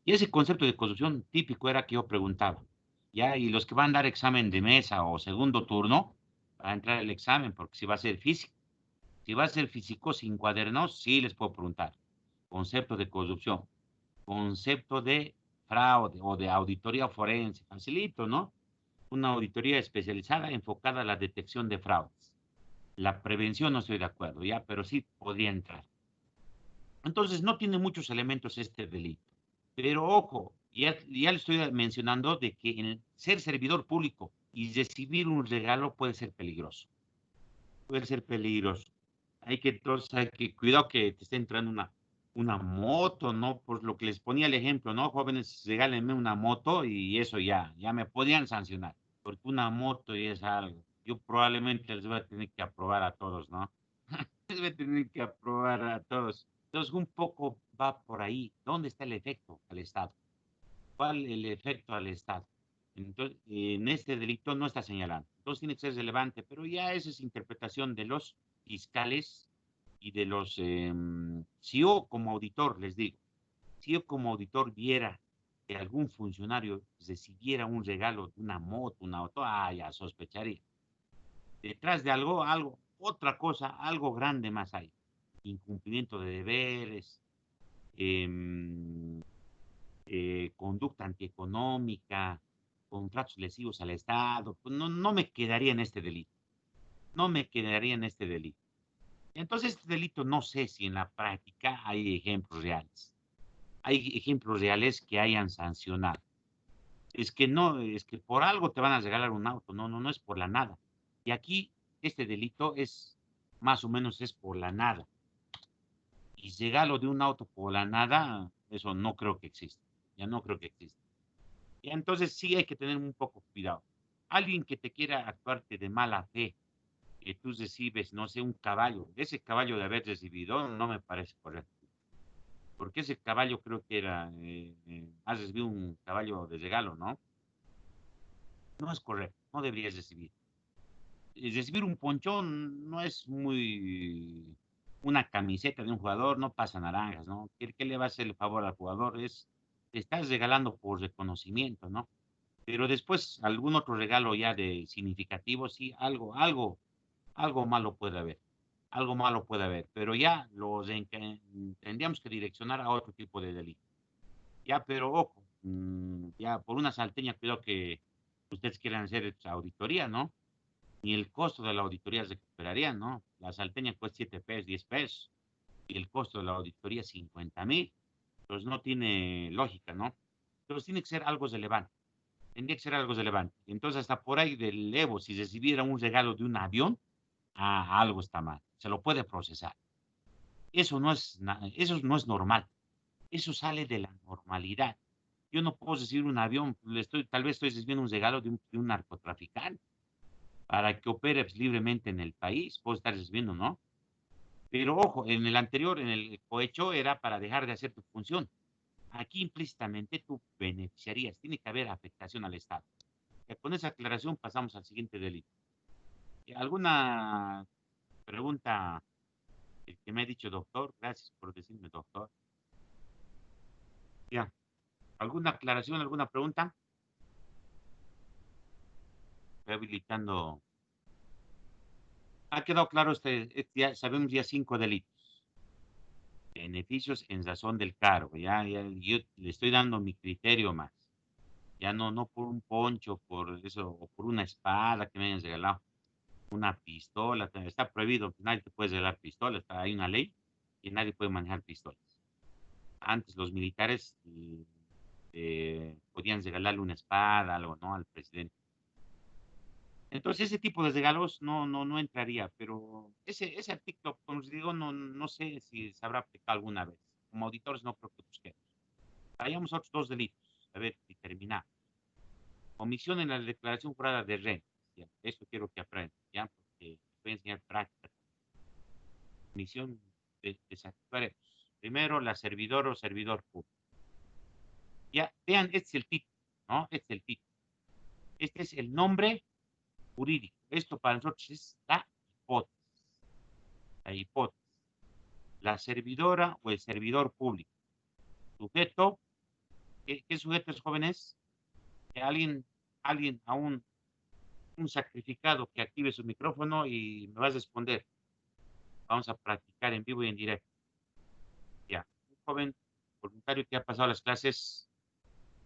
Y ese concepto de corrupción típico era que yo preguntaba, ya, y los que van a dar examen de mesa o segundo turno, para entrar al examen, porque si va a ser físico, si va a ser físico sin cuadernos, sí les puedo preguntar. Concepto de corrupción, concepto de fraude o de auditoría forense, facilito, ¿no? Una auditoría especializada enfocada a la detección de fraudes. La prevención no estoy de acuerdo, ya, pero sí podría entrar. Entonces, no tiene muchos elementos este delito. Pero ojo, ya le estoy mencionando de que en ser servidor público y recibir un regalo puede ser peligroso. Puede ser peligroso. Entonces, hay que cuidado que te esté entrando una moto, ¿no? Por lo que les ponía el ejemplo, ¿no? Jóvenes, regálenme una moto y eso ya me podían sancionar. Porque una moto ya es algo. Yo probablemente les voy a tener que aprobar a todos, ¿no? Les voy a tener que aprobar a todos. Entonces, un poco va por ahí. ¿Dónde está el efecto al Estado? ¿Cuál el efecto al Estado? Entonces, en este delito no está señalando. Entonces, tiene que ser relevante, pero ya esa es interpretación de los fiscales y de si yo como auditor, les digo, si yo como auditor viera que algún funcionario recibiera un regalo de una moto, un auto, ya sospecharía. Detrás de otra cosa, algo grande más hay. Incumplimiento de deberes, em, conducta antieconómica, contratos lesivos al Estado. Pues no, no me quedaría en este delito. No me quedaría en este delito. Entonces, este delito no sé si en la práctica hay ejemplos reales. Hay ejemplos reales que hayan sancionado. Es que no, es que por algo te van a regalar un auto. No, no, no es por la nada. Y aquí, este delito es, más o menos es por la nada. Y regalo de un auto por la nada, eso no creo que exista. Ya no creo que exista. Y entonces sí hay que tener un poco cuidado. Alguien que te quiera actuarte de mala fe, que tú recibes, no sé, un caballo, ese caballo de haber recibido no me parece correcto. Porque ese caballo creo que era, has recibido un caballo de regalo, ¿no? No es correcto, no deberías recibir. Recibir un ponchón no es muy... Una camiseta de un jugador no pasa naranjas, ¿no? ¿Qué le va a hacer el favor al jugador? Te estás regalando por reconocimiento, ¿no? Pero después algún otro regalo ya de significativo, sí, algo malo puede haber. Algo malo puede haber, pero ya tendríamos que direccionar a otro tipo de delito. Ya, pero ojo, ya por una salteña creo que ustedes quieran hacer auditoría, ¿no? Ni el costo de la auditoría se recuperaría, ¿no? La salteña cuesta 7 pesos, 10 pesos, y el costo de la auditoría 50,000. Entonces no tiene lógica, ¿no? Entonces tiene que ser algo relevante. Tendría que ser algo relevante. Entonces, hasta por ahí del Evo, si recibiera un regalo de un avión, algo está mal. Se lo puede procesar. Eso no es normal. Eso sale de la normalidad. Yo no puedo recibir un avión, tal vez estoy recibiendo un regalo de un narcotraficante para que opere libremente en el país. Puedo estar recibiendo, ¿no? Pero ojo, en el anterior, en el cohecho, era para dejar de hacer tu función. Aquí implícitamente tú beneficiarías. Tiene que haber afectación al Estado. Con esa aclaración pasamos al siguiente delito. ¿Alguna pregunta que me ha dicho doctor? Gracias por decirme doctor. Ya. ¿Alguna aclaración, alguna pregunta? Estoy habilitando. Ha quedado claro, ya sabemos ya 5 delitos. Beneficios en razón del cargo. Ya, yo le estoy dando mi criterio más. Ya no por un poncho, por eso, o por una espada que me hayan regalado. Una pistola, está prohibido, nadie te puede regalar pistolas, hay una ley y nadie puede manejar pistolas. Antes los militares podían regalarle una espada, algo, ¿no? Al presidente. Entonces ese tipo de regalos no entraría, pero ese artículo, como les digo, no sé si se habrá aplicado alguna vez. Como auditores no creo que busquemos. Vayamos a otros 2 delitos, a ver si terminamos. Omisión en la declaración jurada de renta. Ya, eso quiero que aprendan, ¿ya? Porque voy a enseñar práctica. Omisión de desactivar. Primero, la servidor o servidor público. Ya, vean, este es el título, ¿no? Este es el título. Este es el nombre jurídico. Esto para nosotros es la hipótesis. La hipótesis. La servidora o el servidor público. Sujeto. ¿Qué sujeto es, jóvenes? Que alguien, un sacrificado que active su micrófono y me vas a responder. Vamos a practicar en vivo y en directo. Ya. Un joven voluntario que ha pasado las clases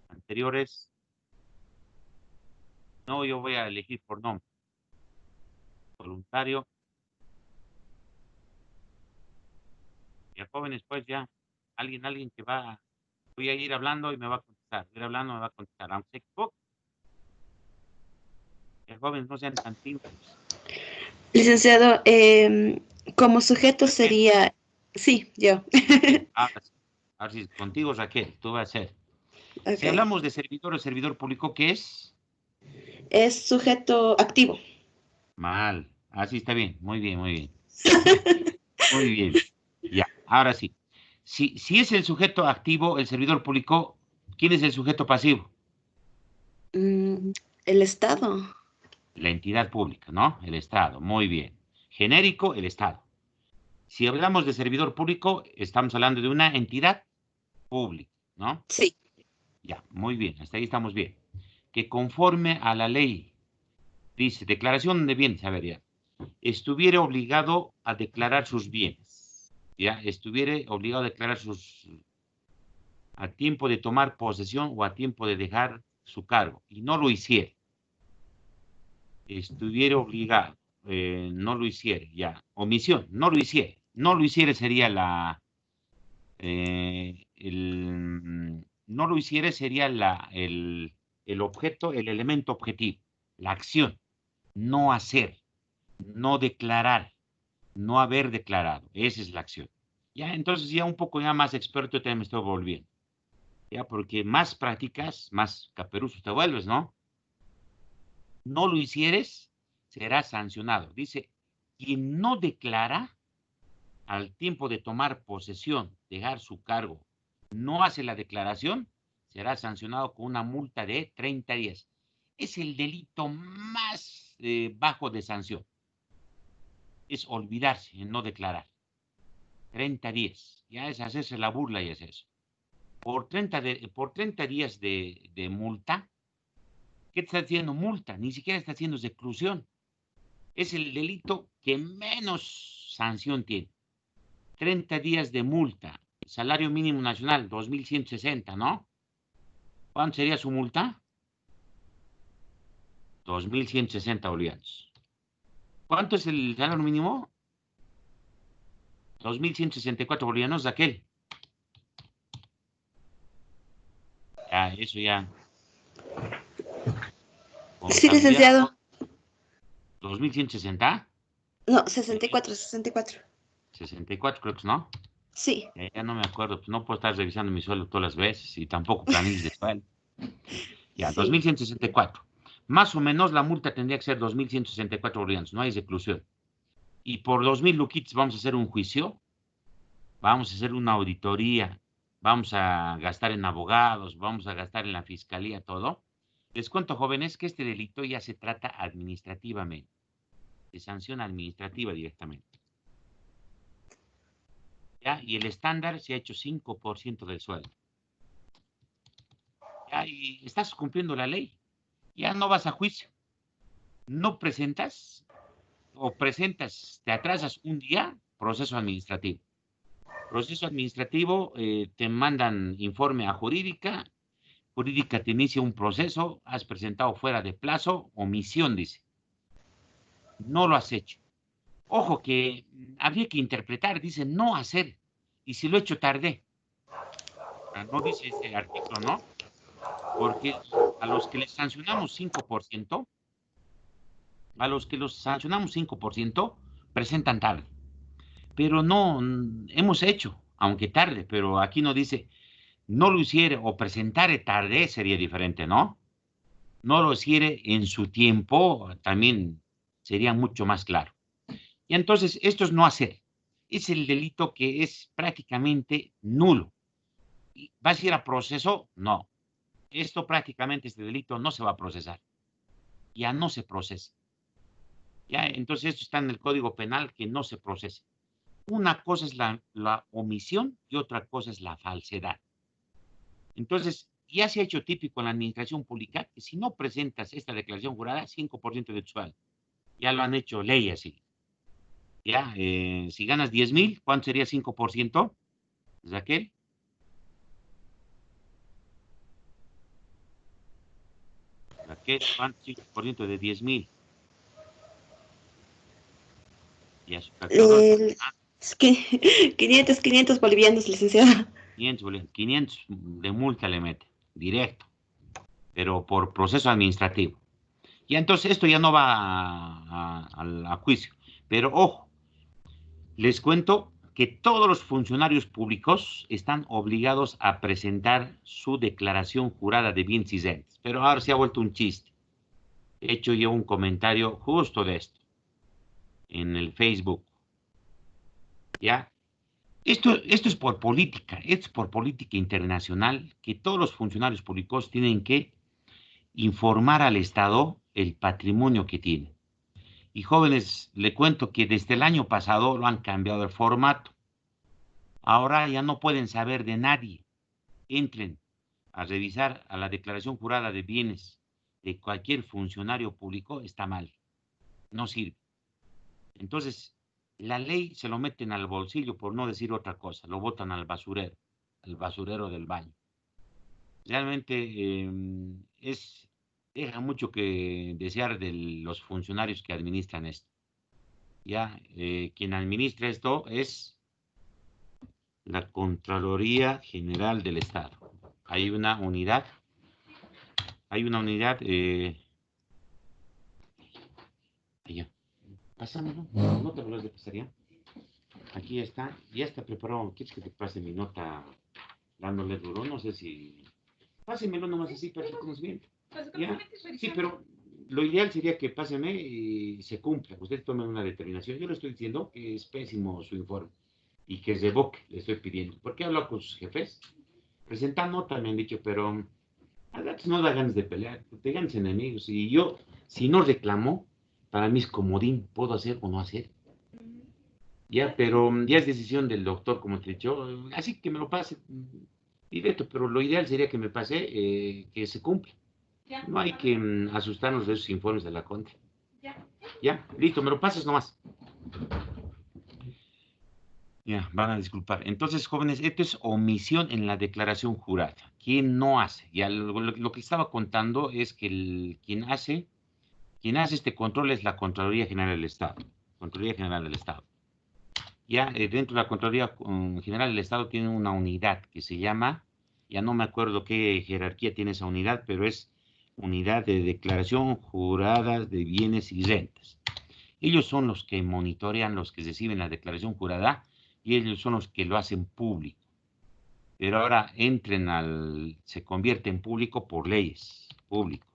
anteriores. No, yo voy a elegir por nombre. Voluntario. Ya, jóvenes, pues ya. Alguien que voy a ir hablando y me va a contestar. Ir hablando me va a contestar. Aunque se equivoque. Ya, jóvenes, no sean tan tímidos. Licenciado, como sujeto sería, sí, yo. Ahora sí, contigo, Raquel, tú vas a ser. Si Ok. hablamos de servidor o servidor público, ¿qué es? Es sujeto activo. Mal. Así está bien. Muy bien, muy bien. Muy bien. Ya, ahora sí. Si es el sujeto activo, el servidor público, ¿quién es el sujeto pasivo? Mm, el Estado. La entidad pública, ¿no? El Estado. Muy bien. Genérico, el Estado. Si hablamos de servidor público, estamos hablando de una entidad pública, ¿no? Sí. Ya, muy bien, hasta ahí estamos bien. Que conforme a la ley, dice, declaración de bienes, a ver ya, estuviera obligado a declarar sus bienes, ya, estuviera obligado a declarar a tiempo de tomar posesión o a tiempo de dejar su cargo, y no lo hiciera, estuviera obligado, no lo hiciera, ya, omisión, no lo hiciera sería no lo hiciera sería el objeto, el elemento objetivo, la acción, no hacer, no declarar, no haber declarado, esa es la acción. Ya, entonces ya un poco ya más experto también me estoy volviendo, ya, porque más prácticas, más caperuso te vuelves, ¿no? No lo hicieres, será sancionado. Dice, quien no declara al tiempo de tomar posesión, dejar su cargo, no hace la declaración, será sancionado con una multa de 30 días. Es el delito más bajo de sanción. Es olvidarse en no declarar. 30 días. Ya es hacerse la burla y es eso. Por 30 días de multa, ¿qué te está haciendo multa? Ni siquiera está haciendo reclusión. Es el delito que menos sanción tiene. 30 días de multa. Salario mínimo nacional, 2.160, ¿no? ¿Cuánto sería su multa? 2.160 bolivianos. ¿Cuánto es el salario mínimo? 2.164 bolivianos de aquel. Ya, eso ya. Sí, licenciado. 2.160. No, 64, 64. 64 creo que no. Sí, Ya no me acuerdo, pues no puedo estar revisando mi sueldo todas las veces y tampoco planillas de sueldo. Ya, sí. 2.164. Más o menos la multa tendría que ser 2.164 bolivianos, no hay reclusión. Y por 2.000 luquitos vamos a hacer un juicio, vamos a hacer una auditoría, vamos a gastar en abogados, vamos a gastar en la fiscalía, todo. Les cuento, jóvenes, que este delito ya se trata administrativamente, de sanción administrativa directamente. ¿Ya? Y el estándar se ha hecho 5% del sueldo. ¿Ya? Y estás cumpliendo la ley. Ya no vas a juicio. No presentas o presentas, te atrasas un día, proceso administrativo. Proceso administrativo, te mandan informe a jurídica, jurídica te inicia un proceso, has presentado fuera de plazo, omisión, dice. No lo has hecho. Ojo que habría que interpretar, dice no hacer. Y si lo he hecho tarde, no dice ese artículo, ¿no? Porque a los que les sancionamos 5%, a los que los sancionamos 5%, presentan tarde. Pero no, hemos hecho, aunque tarde, pero aquí no dice, no lo hiciere o presentare tarde, sería diferente, ¿no? No lo hiciere en su tiempo, también sería mucho más claro. Y entonces, esto es no hacer. Es el delito que es prácticamente nulo. ¿Vas a ir a proceso? No. Esto prácticamente, este delito no se va a procesar. Ya no se procesa. Ya, entonces esto está en el Código Penal que no se procesa. Una cosa es la omisión y otra cosa es la falsedad. Entonces, ya se ha hecho típico en la administración pública que si no presentas esta declaración jurada, 5% de tu sueldo. Ya lo han hecho ley así. Ya, si ganas 10.000, ¿cuánto sería 5%? Raquel, ¿cuánto es 5% de 10.000? Ya su calculador, El, es que 500 bolivianos, licenciado. 500 de multa le mete, directo, pero por proceso administrativo. Y entonces esto ya no va a juicio. Pero ojo, les cuento que todos los funcionarios públicos están obligados a presentar su declaración jurada de bienes y rentas. Pero ahora se ha vuelto un chiste. He hecho yo un comentario justo de esto en el Facebook. ¿Ya? Esto es por política, esto es por política internacional, que todos los funcionarios públicos tienen que informar al Estado el patrimonio que tienen. Y jóvenes, le cuento que desde el año pasado lo han cambiado el formato. Ahora ya no pueden saber de nadie. Entren a revisar a la declaración jurada de bienes de cualquier funcionario público está mal, no sirve. Entonces, la ley se lo meten al bolsillo, por no decir otra cosa, lo botan al basurero del baño. Realmente deja mucho que desear de los funcionarios que administran esto. Ya, quien administra esto es la Contraloría General del Estado. Hay una unidad, allá. Pásamelo, no te acuerdas de pasaría. Aquí está, ya está preparado. ¿Quieres que te pase mi nota dándole duro? No sé si... Pásemelo nomás así para su conocimiento. Ya, sí, pero lo ideal sería que páseme y se cumpla. Usted tome una determinación. Yo le estoy diciendo que es pésimo su informe y que revoque, le estoy pidiendo. ¿Por qué hablo con sus jefes? Presentar nota, me han dicho, pero a ratos no da ganas de pelear, te ganas enemigos. Y yo, si no reclamo, para mí es comodín, puedo hacer o no hacer. Ya, pero ya es decisión del doctor, como te he dicho, así que me lo pase directo, pero lo ideal sería que me pase que se cumpla. No hay que asustarnos de esos informes de la Contra. Ya, listo, me lo pasas nomás. Ya, van a disculpar. Entonces, jóvenes, esto es omisión en la declaración jurada. ¿Quién no hace? Ya lo que estaba contando es que quien hace este control es la Contraloría General del Estado. Contraloría General del Estado. Ya dentro de la Contraloría General del Estado tiene una unidad que se llama, ya no me acuerdo qué jerarquía tiene esa unidad, pero es unidad de declaración jurada de bienes y rentas. Ellos son los que monitorean, los que reciben la declaración jurada y ellos son los que lo hacen público. Pero ahora se convierte en público por leyes, público.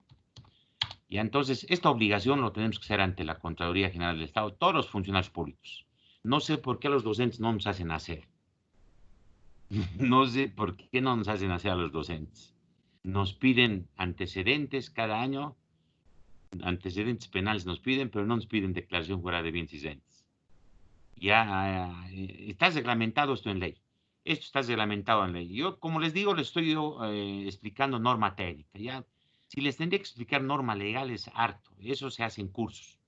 Y entonces esta obligación lo tenemos que hacer ante la Contraloría General del Estado, todos los funcionarios públicos. No sé por qué a los docentes no nos hacen hacer. No sé por qué no nos hacen hacer a los docentes. Nos piden antecedentes cada año, antecedentes penales nos piden, pero no nos piden declaración jurada de bienes y rentas. Ya está reglamentado esto en ley. Esto está reglamentado en ley. Yo, como les digo, les estoy explicando norma técnica. Ya, si les tendría que explicar norma legal es harto. Eso se hace en cursos.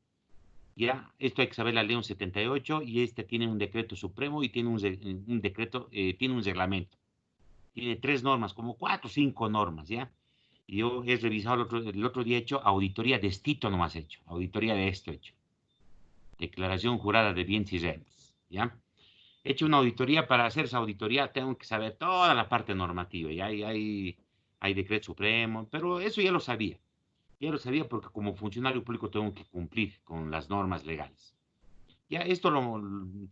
Ya, esto hay que saber la ley 78 y este tiene un decreto supremo y tiene un decreto, tiene un reglamento. Tiene 3 normas, como 4 o 5 normas, ¿ya? Y yo he revisado el otro día, he hecho auditoría de esto nomás hecho, auditoría de esto hecho. Declaración jurada de bienes y rentas, ¿ya? He hecho una auditoría, para hacer esa auditoría tengo que saber toda la parte normativa, ¿ya? Hay decreto supremo, pero eso ya lo sabía. Ya lo sabía porque como funcionario público tengo que cumplir con las normas legales. Ya esto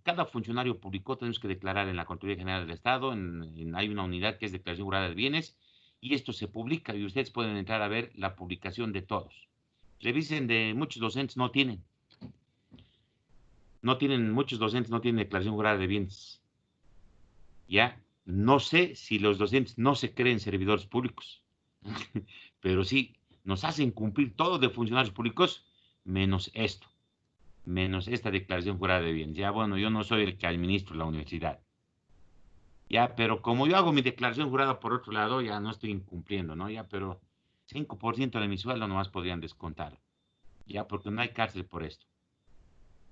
cada funcionario público tenemos que declarar en la Contraloría General del Estado, hay una unidad que es declaración jurada de bienes, y esto se publica y ustedes pueden entrar a ver la publicación de todos. Revisen, de muchos docentes muchos docentes no tienen declaración jurada de bienes. Ya, no sé si los docentes no se creen servidores públicos, pero sí, nos hacen cumplir todo de funcionarios públicos, menos esto. Menos esta declaración jurada de bienes. Ya, bueno, yo no soy el que administro la universidad. Ya, pero como yo hago mi declaración jurada por otro lado, ya no estoy incumpliendo, ¿no? Ya, pero 5% de mi sueldo nomás podrían descontar. Ya, porque no hay cárcel por esto.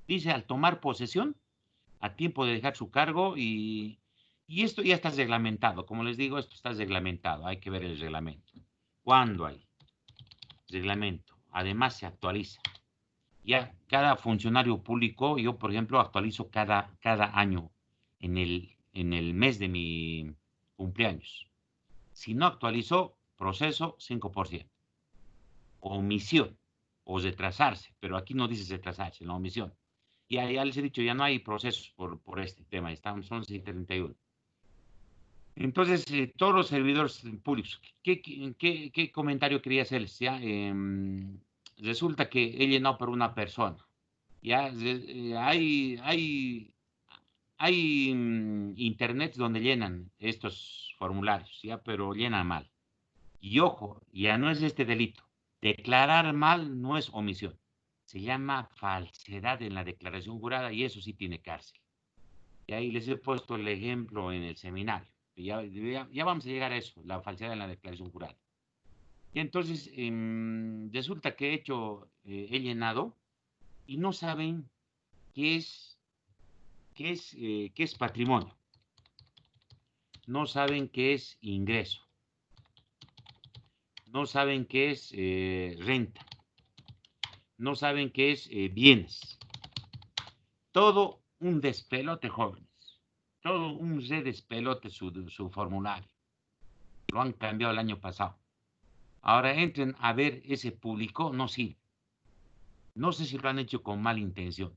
Dice, al tomar posesión, a tiempo de dejar su cargo y esto ya está reglamentado. Como les digo, esto está reglamentado. Hay que ver el reglamento. ¿Cuándo hay reglamento? Además, se actualiza. Ya cada funcionario público, yo por ejemplo actualizo cada año en el mes de mi cumpleaños. Si no actualizo, proceso 5%. Omisión o retrasarse, pero aquí no dice retrasarse, la omisión. Ya les he dicho, ya no hay procesos por este tema, estamos 11:31. Entonces, todos los servidores públicos, ¿qué comentario quería hacerles? ¿Ya? Resulta que he llenado por una persona. Ya hay internets donde llenan estos formularios, ya, pero llenan mal. Y ojo, ya no es este delito. Declarar mal no es omisión. Se llama falsedad en la declaración jurada y eso sí tiene cárcel. Y ahí les he puesto el ejemplo en el seminario. Ya vamos a llegar a eso, la falsedad en la declaración jurada. Y entonces resulta que he llenado y no saben qué es patrimonio. No saben qué es ingreso. No saben qué es renta. No saben qué es bienes. Todo un despelote, jóvenes. Todo un despelote su formulario. Lo han cambiado el año pasado. Ahora entren a ver ese público, no sirve. No sé si lo han hecho con mala intención.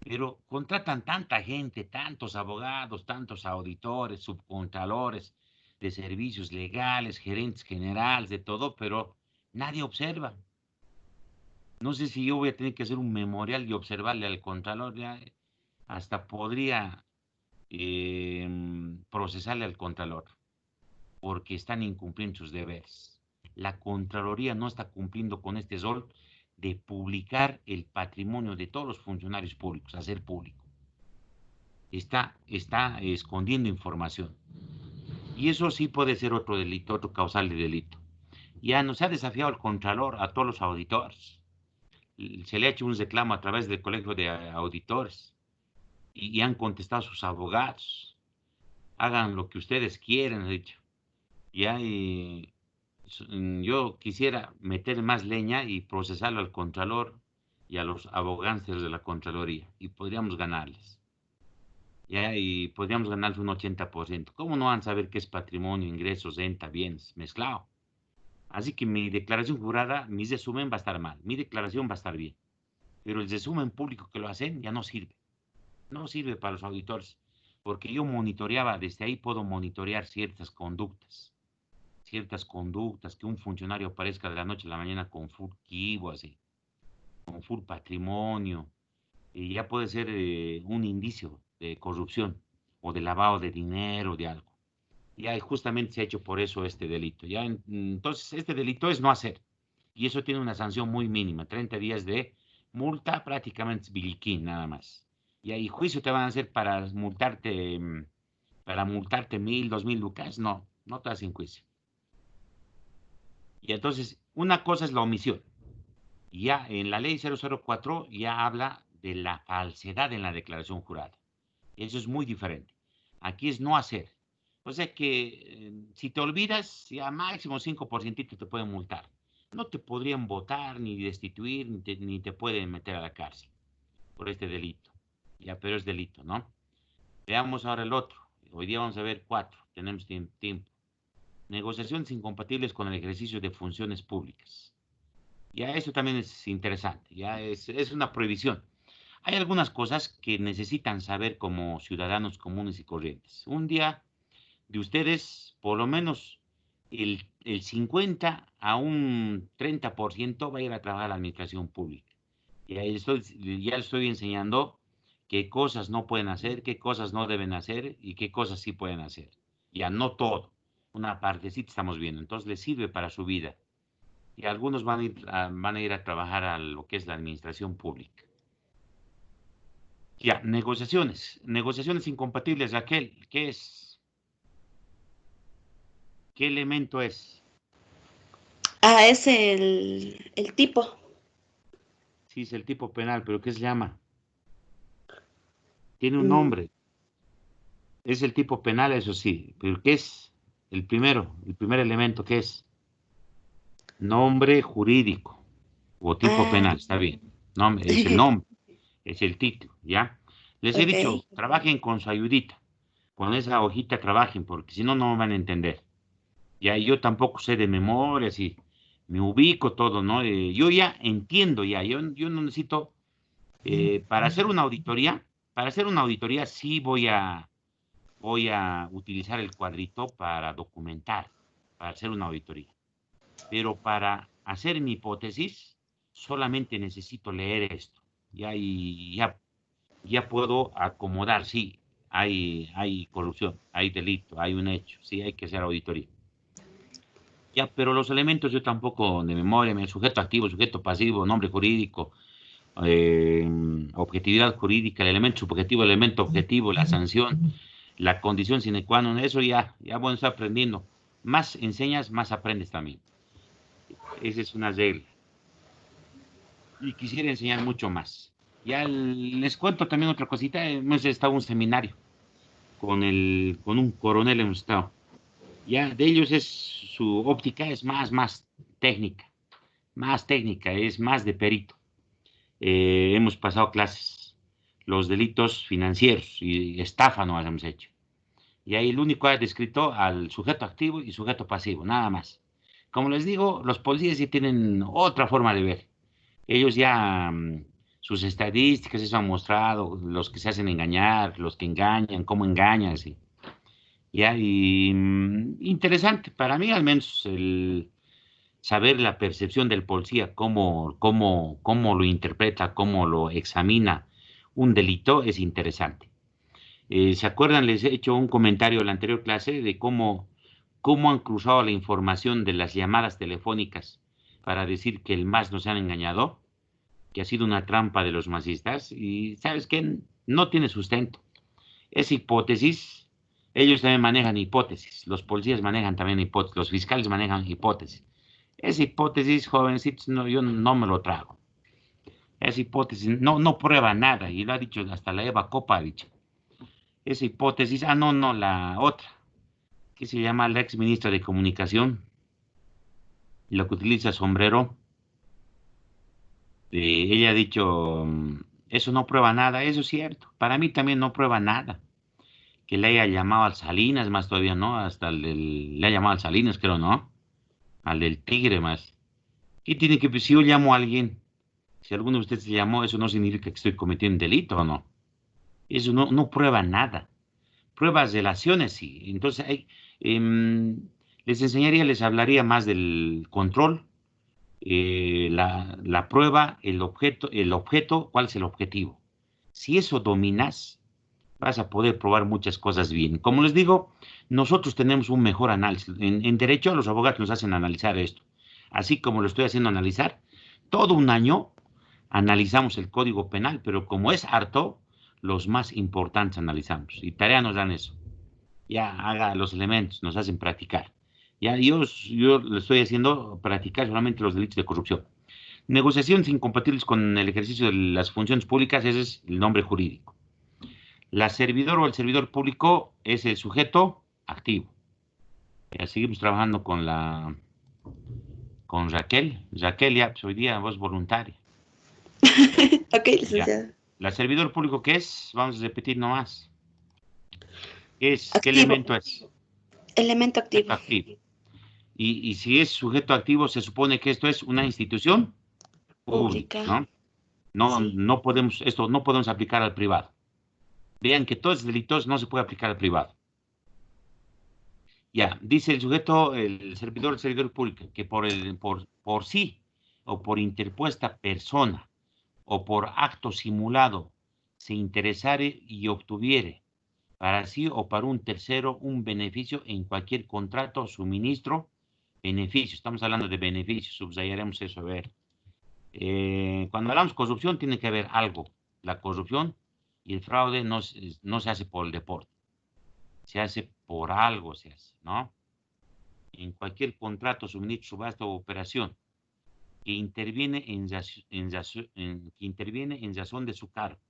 Pero contratan tanta gente, tantos abogados, tantos auditores, subcontralores de servicios legales, gerentes generales, de todo, pero nadie observa. No sé si yo voy a tener que hacer un memorial y observarle al contralor, ya hasta podría procesarle al contralor, porque están incumpliendo sus deberes. La Contraloría no está cumpliendo con este rol de publicar el patrimonio de todos los funcionarios públicos, hacer público. Está escondiendo información. Y eso sí puede ser otro delito, otro causal de delito. Ya nos ha desafiado el Contralor a todos los auditores. Se le ha hecho un reclamo a través del Colegio de Auditores y han contestado sus abogados. Hagan lo que ustedes quieren, ha dicho. Ya, yo quisiera meter más leña y procesarlo al Contralor y a los abogados de la Contraloría y podríamos ganarles. Ya, y podríamos ganarles un 80%. ¿Cómo no van a saber qué es patrimonio, ingresos, renta, bienes? Mezclado. Así que mi declaración jurada, mi resumen va a estar mal. Mi declaración va a estar bien. Pero el resumen público que lo hacen ya no sirve. No sirve para los auditores. Porque yo monitoreaba, desde ahí puedo monitorear ciertas conductas que un funcionario aparezca de la noche a la mañana con full kibo, así, con full patrimonio, y ya puede ser un indicio de corrupción o de lavado de dinero, de algo. Ya justamente se ha hecho por eso este delito. Ya, entonces, este delito es no hacer. Y eso tiene una sanción muy mínima, 30 días de multa, prácticamente biliquín, nada más. Y ahí juicio te van a hacer para multarte 1.000, 2.000 lucas. No, no te hacen juicio. Y entonces, una cosa es la omisión. Ya en la ley 004 ya habla de la falsedad en la declaración jurada. Eso es muy diferente. Aquí es no hacer. O sea que si te olvidas, ya máximo 5% te pueden multar. No te podrían votar, ni destituir, ni te pueden meter a la cárcel por este delito. Ya, pero es delito, ¿no? Veamos ahora el otro. Hoy día vamos a ver 4. Tenemos tiempo. Negociaciones incompatibles con el ejercicio de funciones públicas. Ya eso también es interesante, ya es una prohibición. Hay algunas cosas que necesitan saber como ciudadanos comunes y corrientes. Un día de ustedes, por lo menos el 50 a un 30% va a ir a trabajar a la administración pública. Y ahí ya les estoy enseñando qué cosas no pueden hacer, qué cosas no deben hacer y qué cosas sí pueden hacer. Ya no todo, una partecita estamos viendo. Entonces les sirve para su vida. Y algunos van a ir a trabajar a lo que es la administración pública. Ya, negociaciones. Negociaciones incompatibles, Raquel, ¿qué es? ¿Qué elemento es? Ah, es el tipo. Sí, es el tipo penal, pero ¿qué se llama? Tiene un Mm, nombre. Es el tipo penal, eso sí, pero ¿qué es? El primer elemento, ¿qué es? Nombre jurídico o tipo ah, penal, está bien. Nombre, es el nombre, es el título, ¿ya? Les he dicho, ok. trabajen con su ayudita. Con esa hojita trabajen, porque si no, no van a entender. Ya yo tampoco sé de memoria, si me ubico todo, ¿no? Yo ya entiendo ya, yo no necesito, para hacer una auditoría sí voy a utilizar el cuadrito para documentar, para hacer una auditoría. Pero para hacer mi hipótesis, solamente necesito leer esto. Ya puedo acomodar, sí, hay corrupción, hay delito, hay un hecho, sí, hay que hacer auditoría. Ya, pero los elementos yo tampoco de memoria, sujeto activo, sujeto pasivo, nombre jurídico, objetividad jurídica, el elemento subjetivo, el elemento objetivo, la sanción, la condición sine qua non. Eso ya bueno, está aprendiendo. Más enseñas, más aprendes también. Esa es una regla. Y quisiera enseñar mucho más. Ya les cuento también otra cosita. Hemos estado en un seminario con un coronel hemos estado. Ya de ellos su óptica es más técnica, es más de perito. Hemos pasado clases, los delitos financieros y estafa no hemos hecho. Y ahí el único ha descrito al sujeto activo y sujeto pasivo, nada más. Como les digo, los policías sí tienen otra forma de ver. Ellos ya, sus estadísticas, eso han mostrado, los que se hacen engañar, los que engañan, cómo engañan, así. Ya, y interesante, para mí al menos, el saber la percepción del policía, cómo lo interpreta, cómo lo examina un delito, es interesante. ¿Se acuerdan? Les he hecho un comentario en la anterior clase de cómo han cruzado la información de las llamadas telefónicas para decir que el MAS nos han engañado, que ha sido una trampa de los masistas, y ¿sabes qué? No tiene sustento. Es hipótesis, ellos también manejan hipótesis, los policías manejan también hipótesis, los fiscales manejan hipótesis. Esa hipótesis, jovencitos, no, yo no me lo trago. Esa hipótesis no prueba nada, y lo ha dicho hasta la Eva Copa, ha dicho. Esa hipótesis, no, la otra, que se llama la ex ministra de Comunicación, lo que utiliza sombrero, ella ha dicho, eso no prueba nada, eso es cierto, para mí también no prueba nada. Que le haya llamado al Salinas, más todavía, ¿no? Hasta le ha llamado al Salinas, creo, ¿no? Al del Tigre, más. ¿Qué tiene que, si yo llamo a alguien, si alguno de ustedes se llamó, eso no significa que estoy cometiendo un delito, ¿o no? Eso no prueba nada. Pruebas relaciones, sí. Entonces, les enseñaría, les hablaría más del control, la prueba, el objeto, ¿cuál es el objetivo? Si eso dominas, vas a poder probar muchas cosas bien. Como les digo, nosotros tenemos un mejor análisis. En derecho, los abogados nos hacen analizar esto. Así como lo estoy haciendo analizar, todo un año analizamos el Código Penal, pero como es harto, los más importantes analizamos. Y tarea nos dan eso. Ya haga los elementos, nos hacen practicar. Ya yo le estoy haciendo practicar solamente los delitos de corrupción. Negociaciones incompatibles con el ejercicio de las funciones públicas, ese es el nombre jurídico. La servidor o el servidor público es el sujeto activo. Ya seguimos trabajando con Raquel. Raquel, ya, pues hoy día vos voluntaria. Ok, Ya. licenciado. La servidor público, ¿qué es? Vamos a repetir nomás. ¿Qué Activo. elemento es? Elemento activo. Sujeto activo. Y si es sujeto activo, se supone que esto es una institución pública, Pública. ¿no? Sí. No podemos aplicar al privado. Vean que todos los delitos no se puede aplicar al privado. Ya, dice el sujeto, el servidor público, que por sí o por interpuesta persona o por acto simulado se interesare y obtuviere para sí o para un tercero un beneficio en cualquier contrato, suministro, beneficio. Estamos hablando de beneficios, subrayaremos eso, a ver. Cuando hablamos de corrupción tiene que haber algo. La corrupción y el fraude no se hace por el deporte, se hace por algo, se hace, ¿no? En cualquier contrato, suministro, subasta o operación que interviene que interviene en razón de su cargo.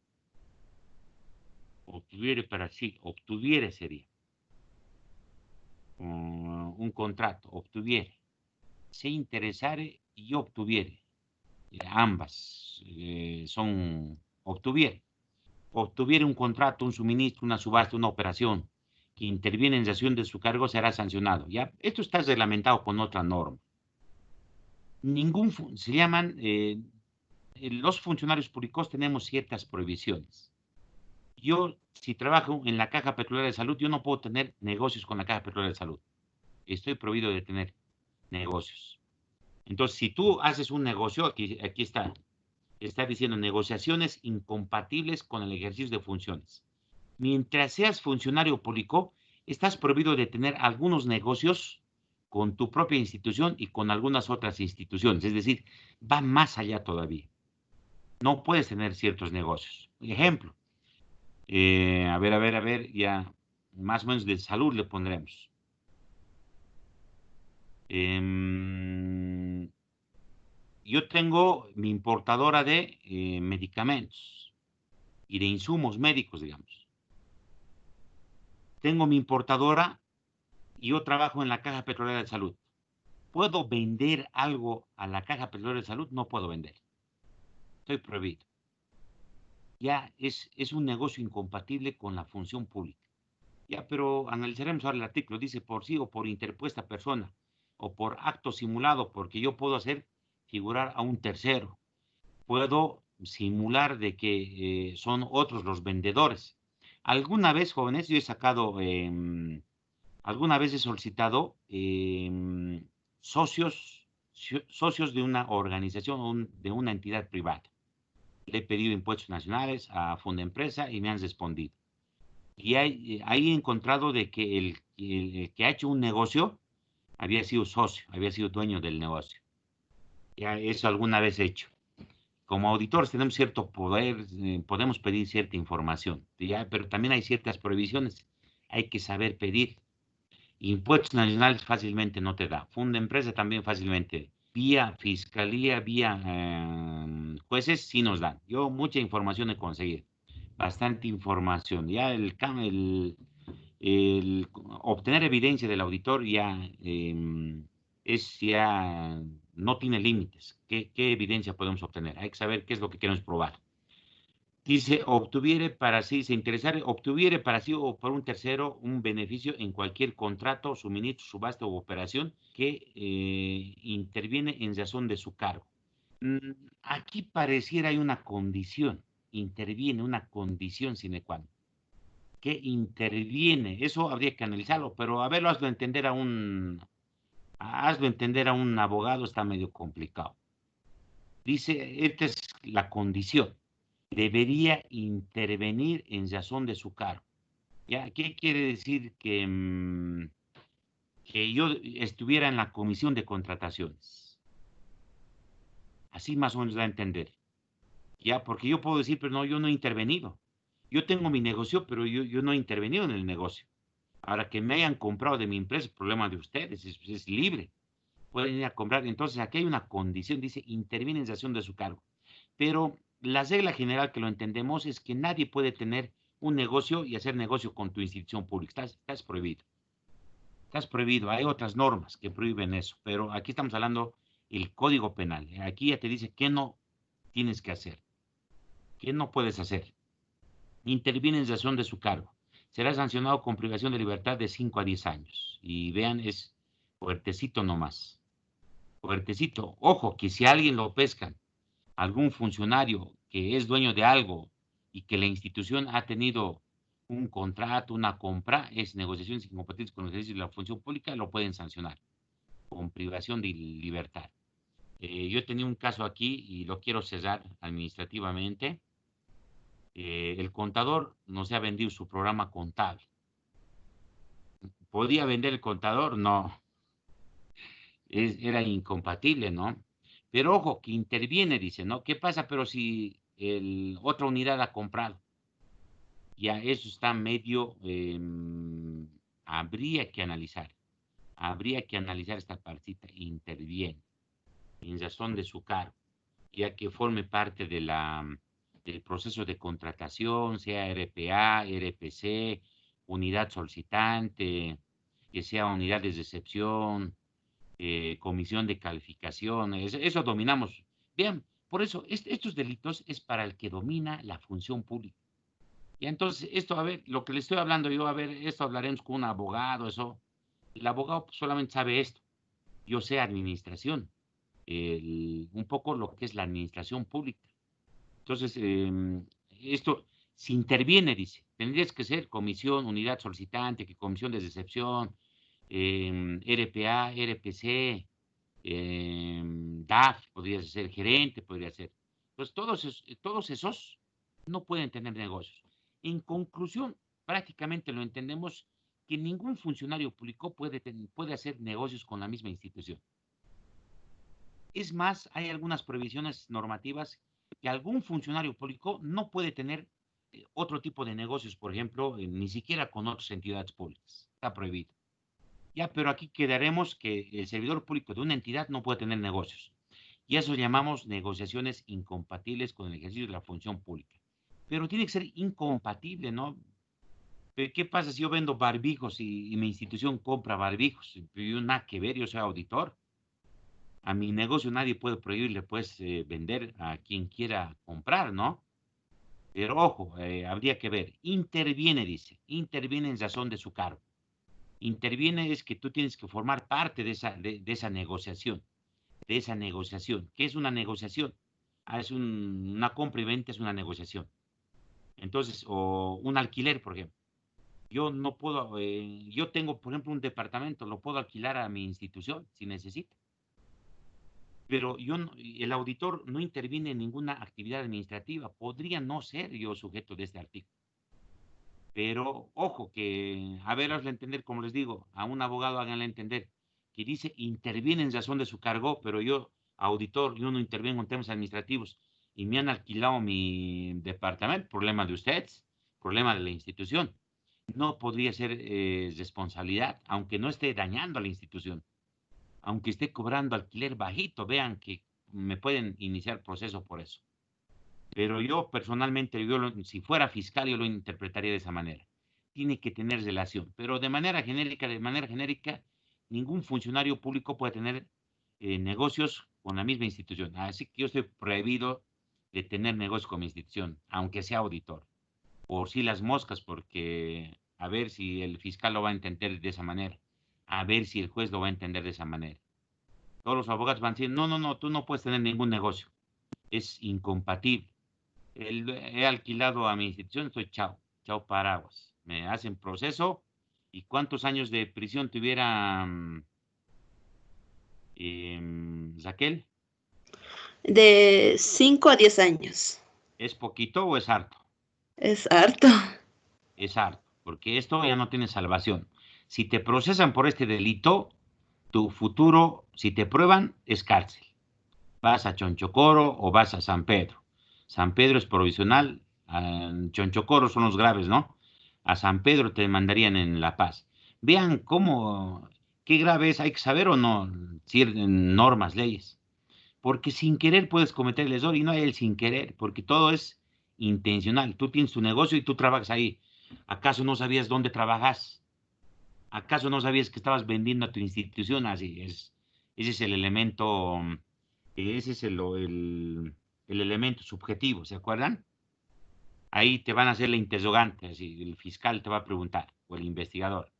Obtuviere para sí, obtuviere sería un contrato, obtuviere, se interesare y obtuviere. Ambas son obtuviere. Obtuviere un contrato, un suministro, una subasta, una operación que interviene en razón de su cargo será sancionado. ¿Ya? Esto está reglamentado con otra norma. Se llaman, los funcionarios públicos tenemos ciertas prohibiciones. Yo, si trabajo en la Caja Petrolera de Salud, yo no puedo tener negocios con la Caja Petrolera de Salud. Estoy prohibido de tener negocios. Entonces, si tú haces un negocio, aquí está diciendo negociaciones incompatibles con el ejercicio de funciones. Mientras seas funcionario público, estás prohibido de tener algunos negocios con tu propia institución y con algunas otras instituciones. Es decir, va más allá todavía. No puedes tener ciertos negocios. Ejemplo, a ver, ya. más o menos de salud le pondremos. Yo tengo mi importadora de medicamentos y de insumos médicos, digamos. Tengo mi importadora y yo trabajo en la Caja Petrolera de Salud. ¿Puedo vender algo a la Caja Petrolera de Salud? No puedo vender. Estoy prohibido. Ya es un negocio incompatible con la función pública. Ya, pero analizaremos ahora el artículo. Dice por sí o por interpuesta persona o por acto simulado, porque yo puedo hacer figurar a un tercero. Puedo simular de que son otros los vendedores. Alguna vez, jóvenes, yo he sacado, alguna vez he solicitado socios de una organización o de una entidad privada. Le he pedido impuestos nacionales a Fundempresa y me han respondido. Y ahí he encontrado de que el que ha hecho un negocio había sido socio, había sido dueño del negocio. Ya eso alguna vez he hecho. Como auditores tenemos cierto poder, podemos pedir cierta información, ya, pero también hay ciertas prohibiciones. Hay que saber pedir. Impuestos nacionales fácilmente no te da. Fundempresa también fácilmente. Vía fiscalía, vía jueces, sí nos dan. Yo mucha información he conseguido. Bastante información. Ya el obtener evidencia del auditor ya ya no tiene límites. ¿Qué evidencia podemos obtener? Hay que saber qué es lo que queremos probar. Dice, se interesare, obtuviere para sí o por un tercero un beneficio en cualquier contrato, suministro, subasta u operación que interviene en razón de su cargo. Aquí pareciera hay una condición, interviene una condición sine qua non. ¿Qué interviene? Eso habría que analizarlo, pero a verlo, hazlo entender a un abogado, está medio complicado. Dice, esta es la condición. Debería intervenir en razón de su cargo. ¿Ya? ¿Qué quiere decir? Que yo estuviera en la comisión de contrataciones. Así más o menos da a entender. ¿Ya? Porque yo puedo decir, pero no, yo no he intervenido. Yo tengo mi negocio, pero yo no he intervenido en el negocio. Ahora que me hayan comprado de mi empresa, el problema de ustedes es libre. Pueden ir a comprar. Entonces, aquí hay una condición, dice, interviene en razón de su cargo. Pero la regla general que lo entendemos es que nadie puede tener un negocio y hacer negocio con tu institución pública. Estás prohibido. Estás prohibido. Hay otras normas que prohíben eso, pero aquí estamos hablando el Código Penal. Aquí ya te dice qué no tienes que hacer, qué no puedes hacer. Interviene en razón de su cargo. Será sancionado con privación de libertad de 5 a 10 años. Y vean, es fuertecito nomás. Fuertecito. Ojo, que si a alguien lo pescan, algún funcionario que es dueño de algo y que la institución ha tenido un contrato, una compra, es negociaciones incompatibles con los ejercicios de la función pública, lo pueden sancionar con privación de libertad. Yo tenía un caso aquí y lo quiero cerrar administrativamente. El contador no se ha vendido su programa contable. ¿Podía vender el contador? No. Era incompatible, ¿no? Pero ojo, que interviene, dice, ¿no? ¿Qué pasa? Pero si otra unidad ha comprado, ya eso está medio, habría que analizar esta partita, interviene en razón de su cargo, ya que forme parte del proceso de contratación, sea RPA, RPC, unidad solicitante, que sea unidad de recepción, comisión de calificación, eso dominamos. Bien, por eso estos delitos es para el que domina la función pública. Y entonces, esto, a ver, lo que le estoy hablando yo, a ver, esto hablaremos con un abogado, eso. El abogado solamente sabe esto. Yo sé administración, un poco lo que es la administración pública. Entonces, esto, si interviene, dice, tendrías que ser comisión, unidad solicitante, que comisión de recepción, RPA, RPC, DAF, podría ser gerente, podría ser. Pues todos esos no pueden tener negocios. En conclusión, prácticamente lo entendemos que ningún funcionario público puede hacer negocios con la misma institución. Es más, hay algunas prohibiciones normativas que algún funcionario público no puede tener otro tipo de negocios, por ejemplo, ni siquiera con otras entidades públicas. Está prohibido. Ya, pero aquí quedaremos que el servidor público de una entidad no puede tener negocios. Y eso llamamos negociaciones incompatibles con el ejercicio de la función pública. Pero tiene que ser incompatible, ¿no? ¿Qué pasa si yo vendo barbijos y mi institución compra barbijos? Yo nada que ver, yo soy auditor. A mi negocio nadie puede prohibirle, pues, vender a quien quiera comprar, ¿no? Pero ojo, habría que ver. Interviene, dice. Interviene en razón de su cargo. Interviene es que tú tienes que formar parte de esa negociación. De esa negociación. ¿Qué es una negociación? Es una compra y venta, es una negociación. Entonces, o un alquiler, por ejemplo. Yo no puedo, yo tengo, por ejemplo, un departamento, lo puedo alquilar a mi institución si necesito. Pero el auditor no interviene en ninguna actividad administrativa. Podría no ser yo sujeto de este artículo. Pero ojo, que a ver, hazle entender, como les digo, a un abogado háganle entender que dice interviene en razón de su cargo, pero yo, auditor, yo no intervengo en temas administrativos y me han alquilado mi departamento, problema de ustedes, problema de la institución. No podría ser responsabilidad, aunque no esté dañando a la institución, aunque esté cobrando alquiler bajito, vean que me pueden iniciar proceso por eso. Pero yo personalmente, si fuera fiscal, yo lo interpretaría de esa manera. Tiene que tener relación, pero de manera genérica, ningún funcionario público puede tener negocios con la misma institución. Así que yo estoy prohibido de tener negocios con mi institución, aunque sea auditor. Por si las moscas, porque a ver si el fiscal lo va a entender de esa manera, a ver si el juez lo va a entender de esa manera. Todos los abogados van a decir, no, no, no, tú no puedes tener ningún negocio. Es incompatible. He alquilado a mi institución, estoy chao, chao paraguas. Me hacen proceso y cuántos años de prisión tuviera Raquel. De 5 a 10 años. ¿Es poquito o es harto? Es harto. Es harto, porque esto ya no tiene salvación. Si te procesan por este delito, tu futuro, si te prueban, es cárcel. Vas a Chonchocoro o vas a San Pedro. San Pedro es provisional, Chonchocoro son los graves, ¿no? A San Pedro te mandarían en La Paz. Vean qué grave es, hay que saber o no, normas, leyes. Porque sin querer puedes cometer el error y no hay el sin querer, porque todo es intencional. Tú tienes tu negocio y tú trabajas ahí. ¿Acaso no sabías dónde trabajas? ¿Acaso no sabías que estabas vendiendo a tu institución? Así es. Ese es el elemento, ese es el elemento subjetivo, ¿se acuerdan? Ahí te van a hacer la interrogante, así, el fiscal te va a preguntar, o el investigador.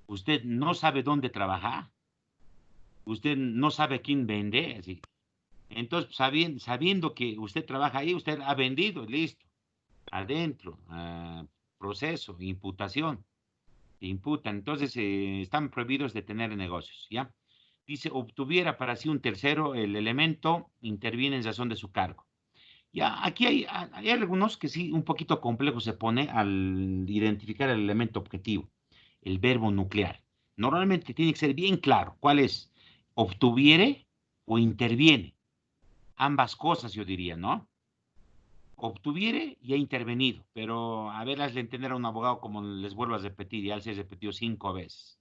¿Usted no sabe dónde trabaja? ¿Usted no sabe a quién vende? Así. Entonces, sabiendo que usted trabaja ahí, usted ha vendido, listo. Adentro, proceso, imputación. Imputan. Entonces, están prohibidos de tener negocios, ¿ya? Dice, obtuviera para sí un tercero, el elemento interviene en razón de su cargo. Ya, aquí hay algunos que sí, un poquito complejo se pone al identificar el elemento objetivo, el verbo nuclear. Normalmente tiene que ser bien claro cuál es, obtuviere o interviene. Ambas cosas, yo diría, ¿no? Obtuviere y ha intervenido, pero a ver, hazle entender a un abogado como les vuelvo a repetir, ya se ha repetido 5 veces.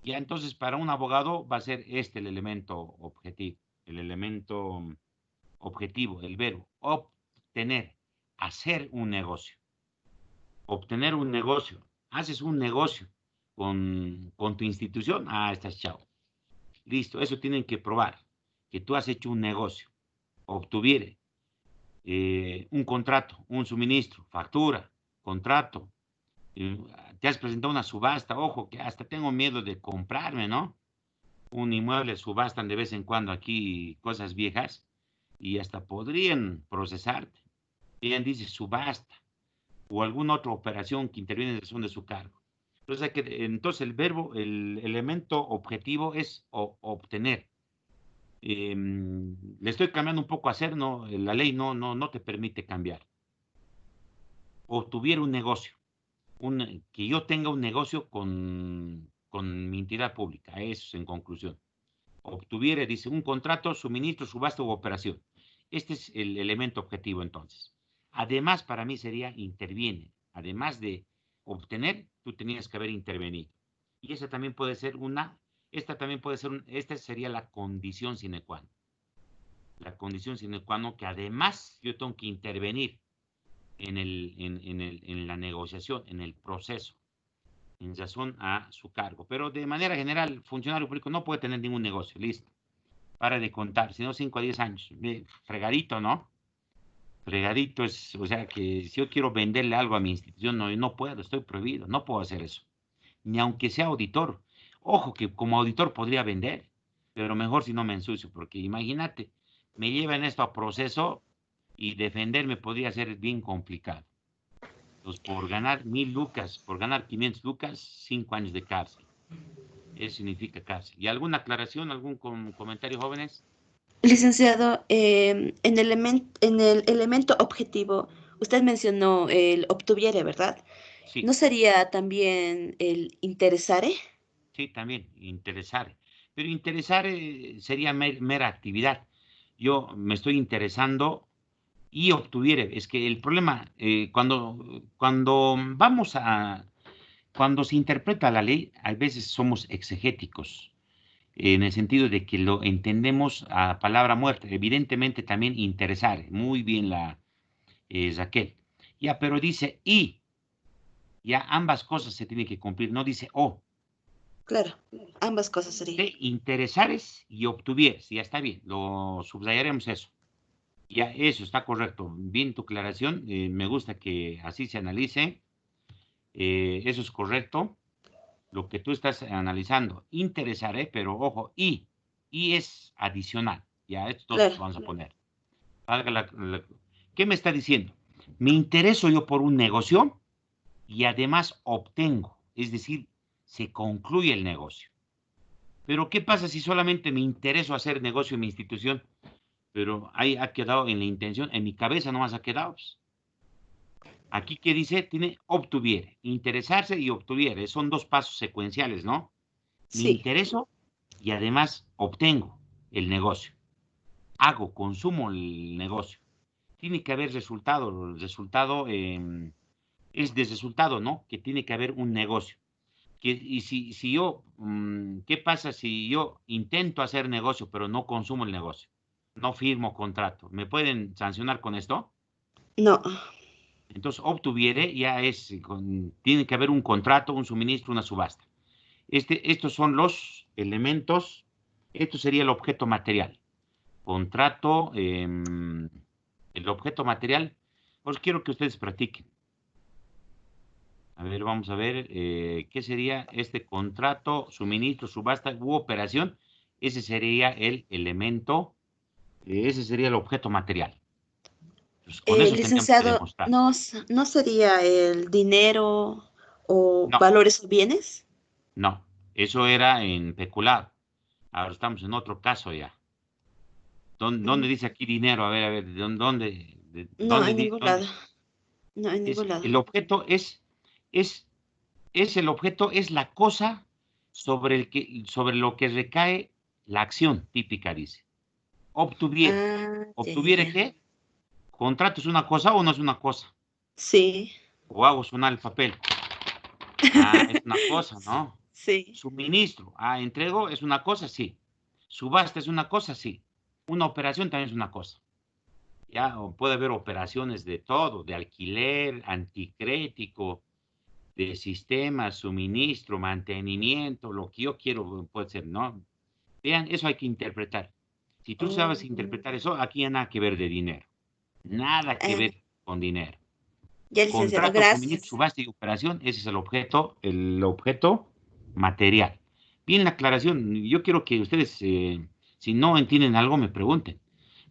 Ya entonces para un abogado va a ser este el elemento objetivo, el elemento objetivo, el verbo, obtener, hacer un negocio, obtener un negocio, haces un negocio con tu institución, estás chao. Listo, eso tienen que probar, que tú has hecho un negocio, obtuviere, un contrato, un suministro, factura, contrato, eh, te has presentado una subasta, ojo, que hasta tengo miedo de comprarme, ¿no? Un inmueble subastan de vez en cuando aquí cosas viejas y hasta podrían procesarte. Bien dice subasta o alguna otra operación que interviene en razón de su cargo. Entonces el verbo, el elemento objetivo es obtener. Le estoy cambiando un poco a hacer, no, la ley no te permite cambiar. Obtuviera un negocio, que yo tenga un negocio con mi entidad pública, eso es en conclusión. Obtuviera, dice, un contrato, suministro, subasta u operación. Este es el elemento objetivo entonces. Además, para mí sería interviene. Además de obtener, tú tenías que haber intervenido. Y esa también puede ser esta también puede ser, esta sería la condición sine qua non. La condición sine qua non que además yo tengo que intervenir en la negociación, en el proceso, en razón a su cargo. Pero de manera general, funcionario público no puede tener ningún negocio, listo. Para de contar, si no 5 a 10 años. Fregadito, ¿no? Fregadito es, o sea, que si yo quiero venderle algo a mi institución, no puedo, estoy prohibido, no puedo hacer eso. Ni aunque sea auditor. Ojo que como auditor podría vender, pero mejor si no me ensucio, porque imagínate, me llevan esto a proceso y defenderme podría ser bien complicado. Entonces, por ganar 1000 lucas, por ganar 500 lucas, 5 años de cárcel. Eso significa cárcel. ¿Y alguna aclaración, algún comentario, jóvenes? Licenciado, en el elemento objetivo, usted mencionó el obtuviere, ¿verdad? ¿No Sí, sería también el interesare? sí, también, interesar. Pero interesar sería mera actividad. Yo me estoy interesando y obtuviere. Es que el problema, cuando se interpreta la ley, a veces somos exegéticos, en el sentido de que lo entendemos a palabra muerta. Evidentemente también interesar. Muy bien Raquel. Ya, pero dice y. Ya ambas cosas se tienen que cumplir. No dice o. Claro, ambas cosas serían. Te interesares y obtuvieres. Ya está bien. Lo subrayaremos eso. Ya, eso está correcto. Bien tu aclaración. Me gusta que así se analice. Eso es correcto. Lo que tú estás analizando. Interesaré, pero ojo, y es adicional. Ya, estos Claro, vamos a poner. ¿Qué me está diciendo? Me intereso yo por un negocio y además obtengo, es decir, se concluye el negocio. Pero ¿qué pasa si solamente me intereso hacer negocio en mi institución? Pero ahí ha quedado en la intención, en mi cabeza nomás ha quedado, pues. Aquí que dice, tiene obtuviere, interesarse y obtuviere, son dos pasos secuenciales, ¿no? Me sí. intereso y además obtengo el negocio. Consumo el negocio. Tiene que haber resultado, el resultado es de resultado, ¿no? Que tiene que haber un negocio. Y si yo, ¿qué pasa si yo intento hacer negocio, pero no consumo el negocio? No firmo contrato. ¿Me pueden sancionar con esto? No. Entonces, obtuviere ya es, tiene que haber un contrato, un suministro, una subasta. Estos son los elementos, esto sería el objeto material. Contrato, el objeto material, pues quiero que ustedes practiquen. A ver, vamos a ver, ¿qué sería este contrato, suministro, subasta u operación? Ese sería el elemento, ese sería el objeto material. Pues con eso tendríamos que Licenciado, demostrar. ¿no, no sería el dinero o No, valores o bienes? no, eso era en peculado. Ahora estamos en otro caso ya. ¿Dónde Mm, dice aquí dinero? A ver, no, en ningún lado. dónde? No, en ningún lado. El objeto es, el objeto es la cosa sobre lo que recae la acción típica, dice. Obtuviere. Ah, ya, ya, ¿Obtuviere ya. qué? ¿Contrato es una cosa o no es una cosa? Sí. ¿O hago sonar el papel? Ah, es una cosa, ¿no? Sí. Suministro. Ah, entrego es una cosa, sí. Subasta es una cosa, sí. Una operación también es una cosa. Ya, o puede haber operaciones de todo, de alquiler, anticrético, de sistemas, suministro, mantenimiento, lo que yo quiero puede ser, ¿no? Vean, eso hay que interpretar. Si tú sabes Oh, interpretar eso, aquí hay nada que ver de dinero. Nada que ah, ver con dinero. ya, licenciado, Contrato, suministro, gracias. subasta y operación, ese es el objeto material. Bien, la aclaración, yo quiero que ustedes, si no entienden algo, me pregunten,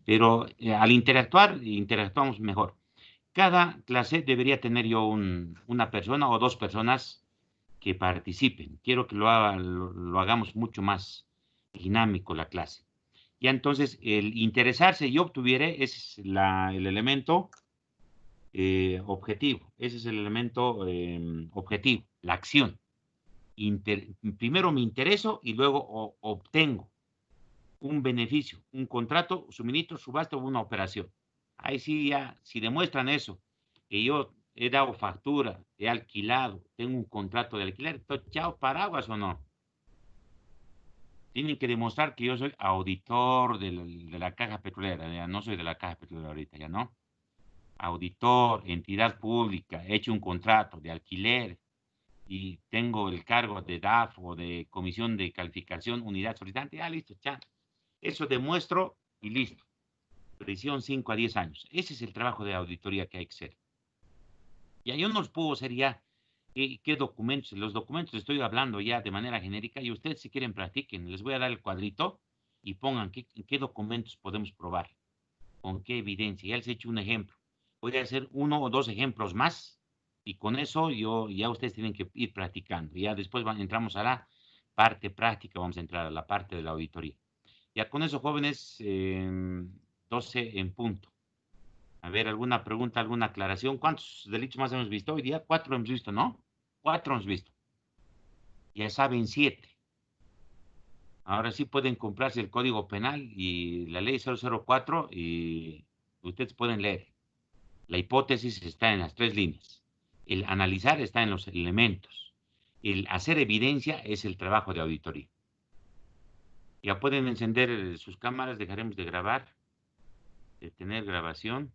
pero al interactuar, interactuamos mejor. Cada clase debería tener yo una persona o dos personas que participen. Quiero que lo hagamos mucho más dinámico la clase. Ya entonces, el interesarse y obtuviere es el elemento objetivo. Ese es el elemento objetivo, la acción. Primero me intereso y luego obtengo un beneficio, un contrato, suministro, subasta o una operación. Ahí sí ya, si demuestran eso, que yo he dado factura, he alquilado, tengo un contrato de alquiler, entonces, chao, paraguas o no. Tienen que demostrar que yo soy auditor de la caja petrolera, ya no soy de la caja petrolera ahorita, ya no. Auditor, entidad pública, he hecho un contrato de alquiler y tengo el cargo de DAF o de comisión de calificación, unidad solicitante, ya listo, ya. Eso demuestro y listo. Prisión 5 a 10 años. Ese es el trabajo de auditoría que hay que hacer. Ya yo no les puedo hacer ya qué documentos. Los documentos estoy hablando ya de manera genérica y ustedes si quieren practiquen. Les voy a dar el cuadrito y pongan qué documentos podemos probar, con qué evidencia. Ya les he hecho un ejemplo. Voy a hacer 1 o 2 ejemplos más y con eso ya ustedes tienen que ir practicando. Ya después entramos a la parte práctica, vamos a entrar a la parte de la auditoría. Ya con eso, jóvenes, 12 en punto. A ver, ¿alguna pregunta, alguna aclaración? ¿Cuántos delitos más hemos visto hoy día? 4 hemos visto, ¿no? 4 hemos visto. Ya saben 7. Ahora sí pueden comprarse el Código Penal y la Ley 004 y ustedes pueden leer. La hipótesis está en las 3 líneas. El analizar está en los elementos. El hacer evidencia es el trabajo de auditoría. Ya pueden encender sus cámaras, dejaremos de grabar, de tener grabación.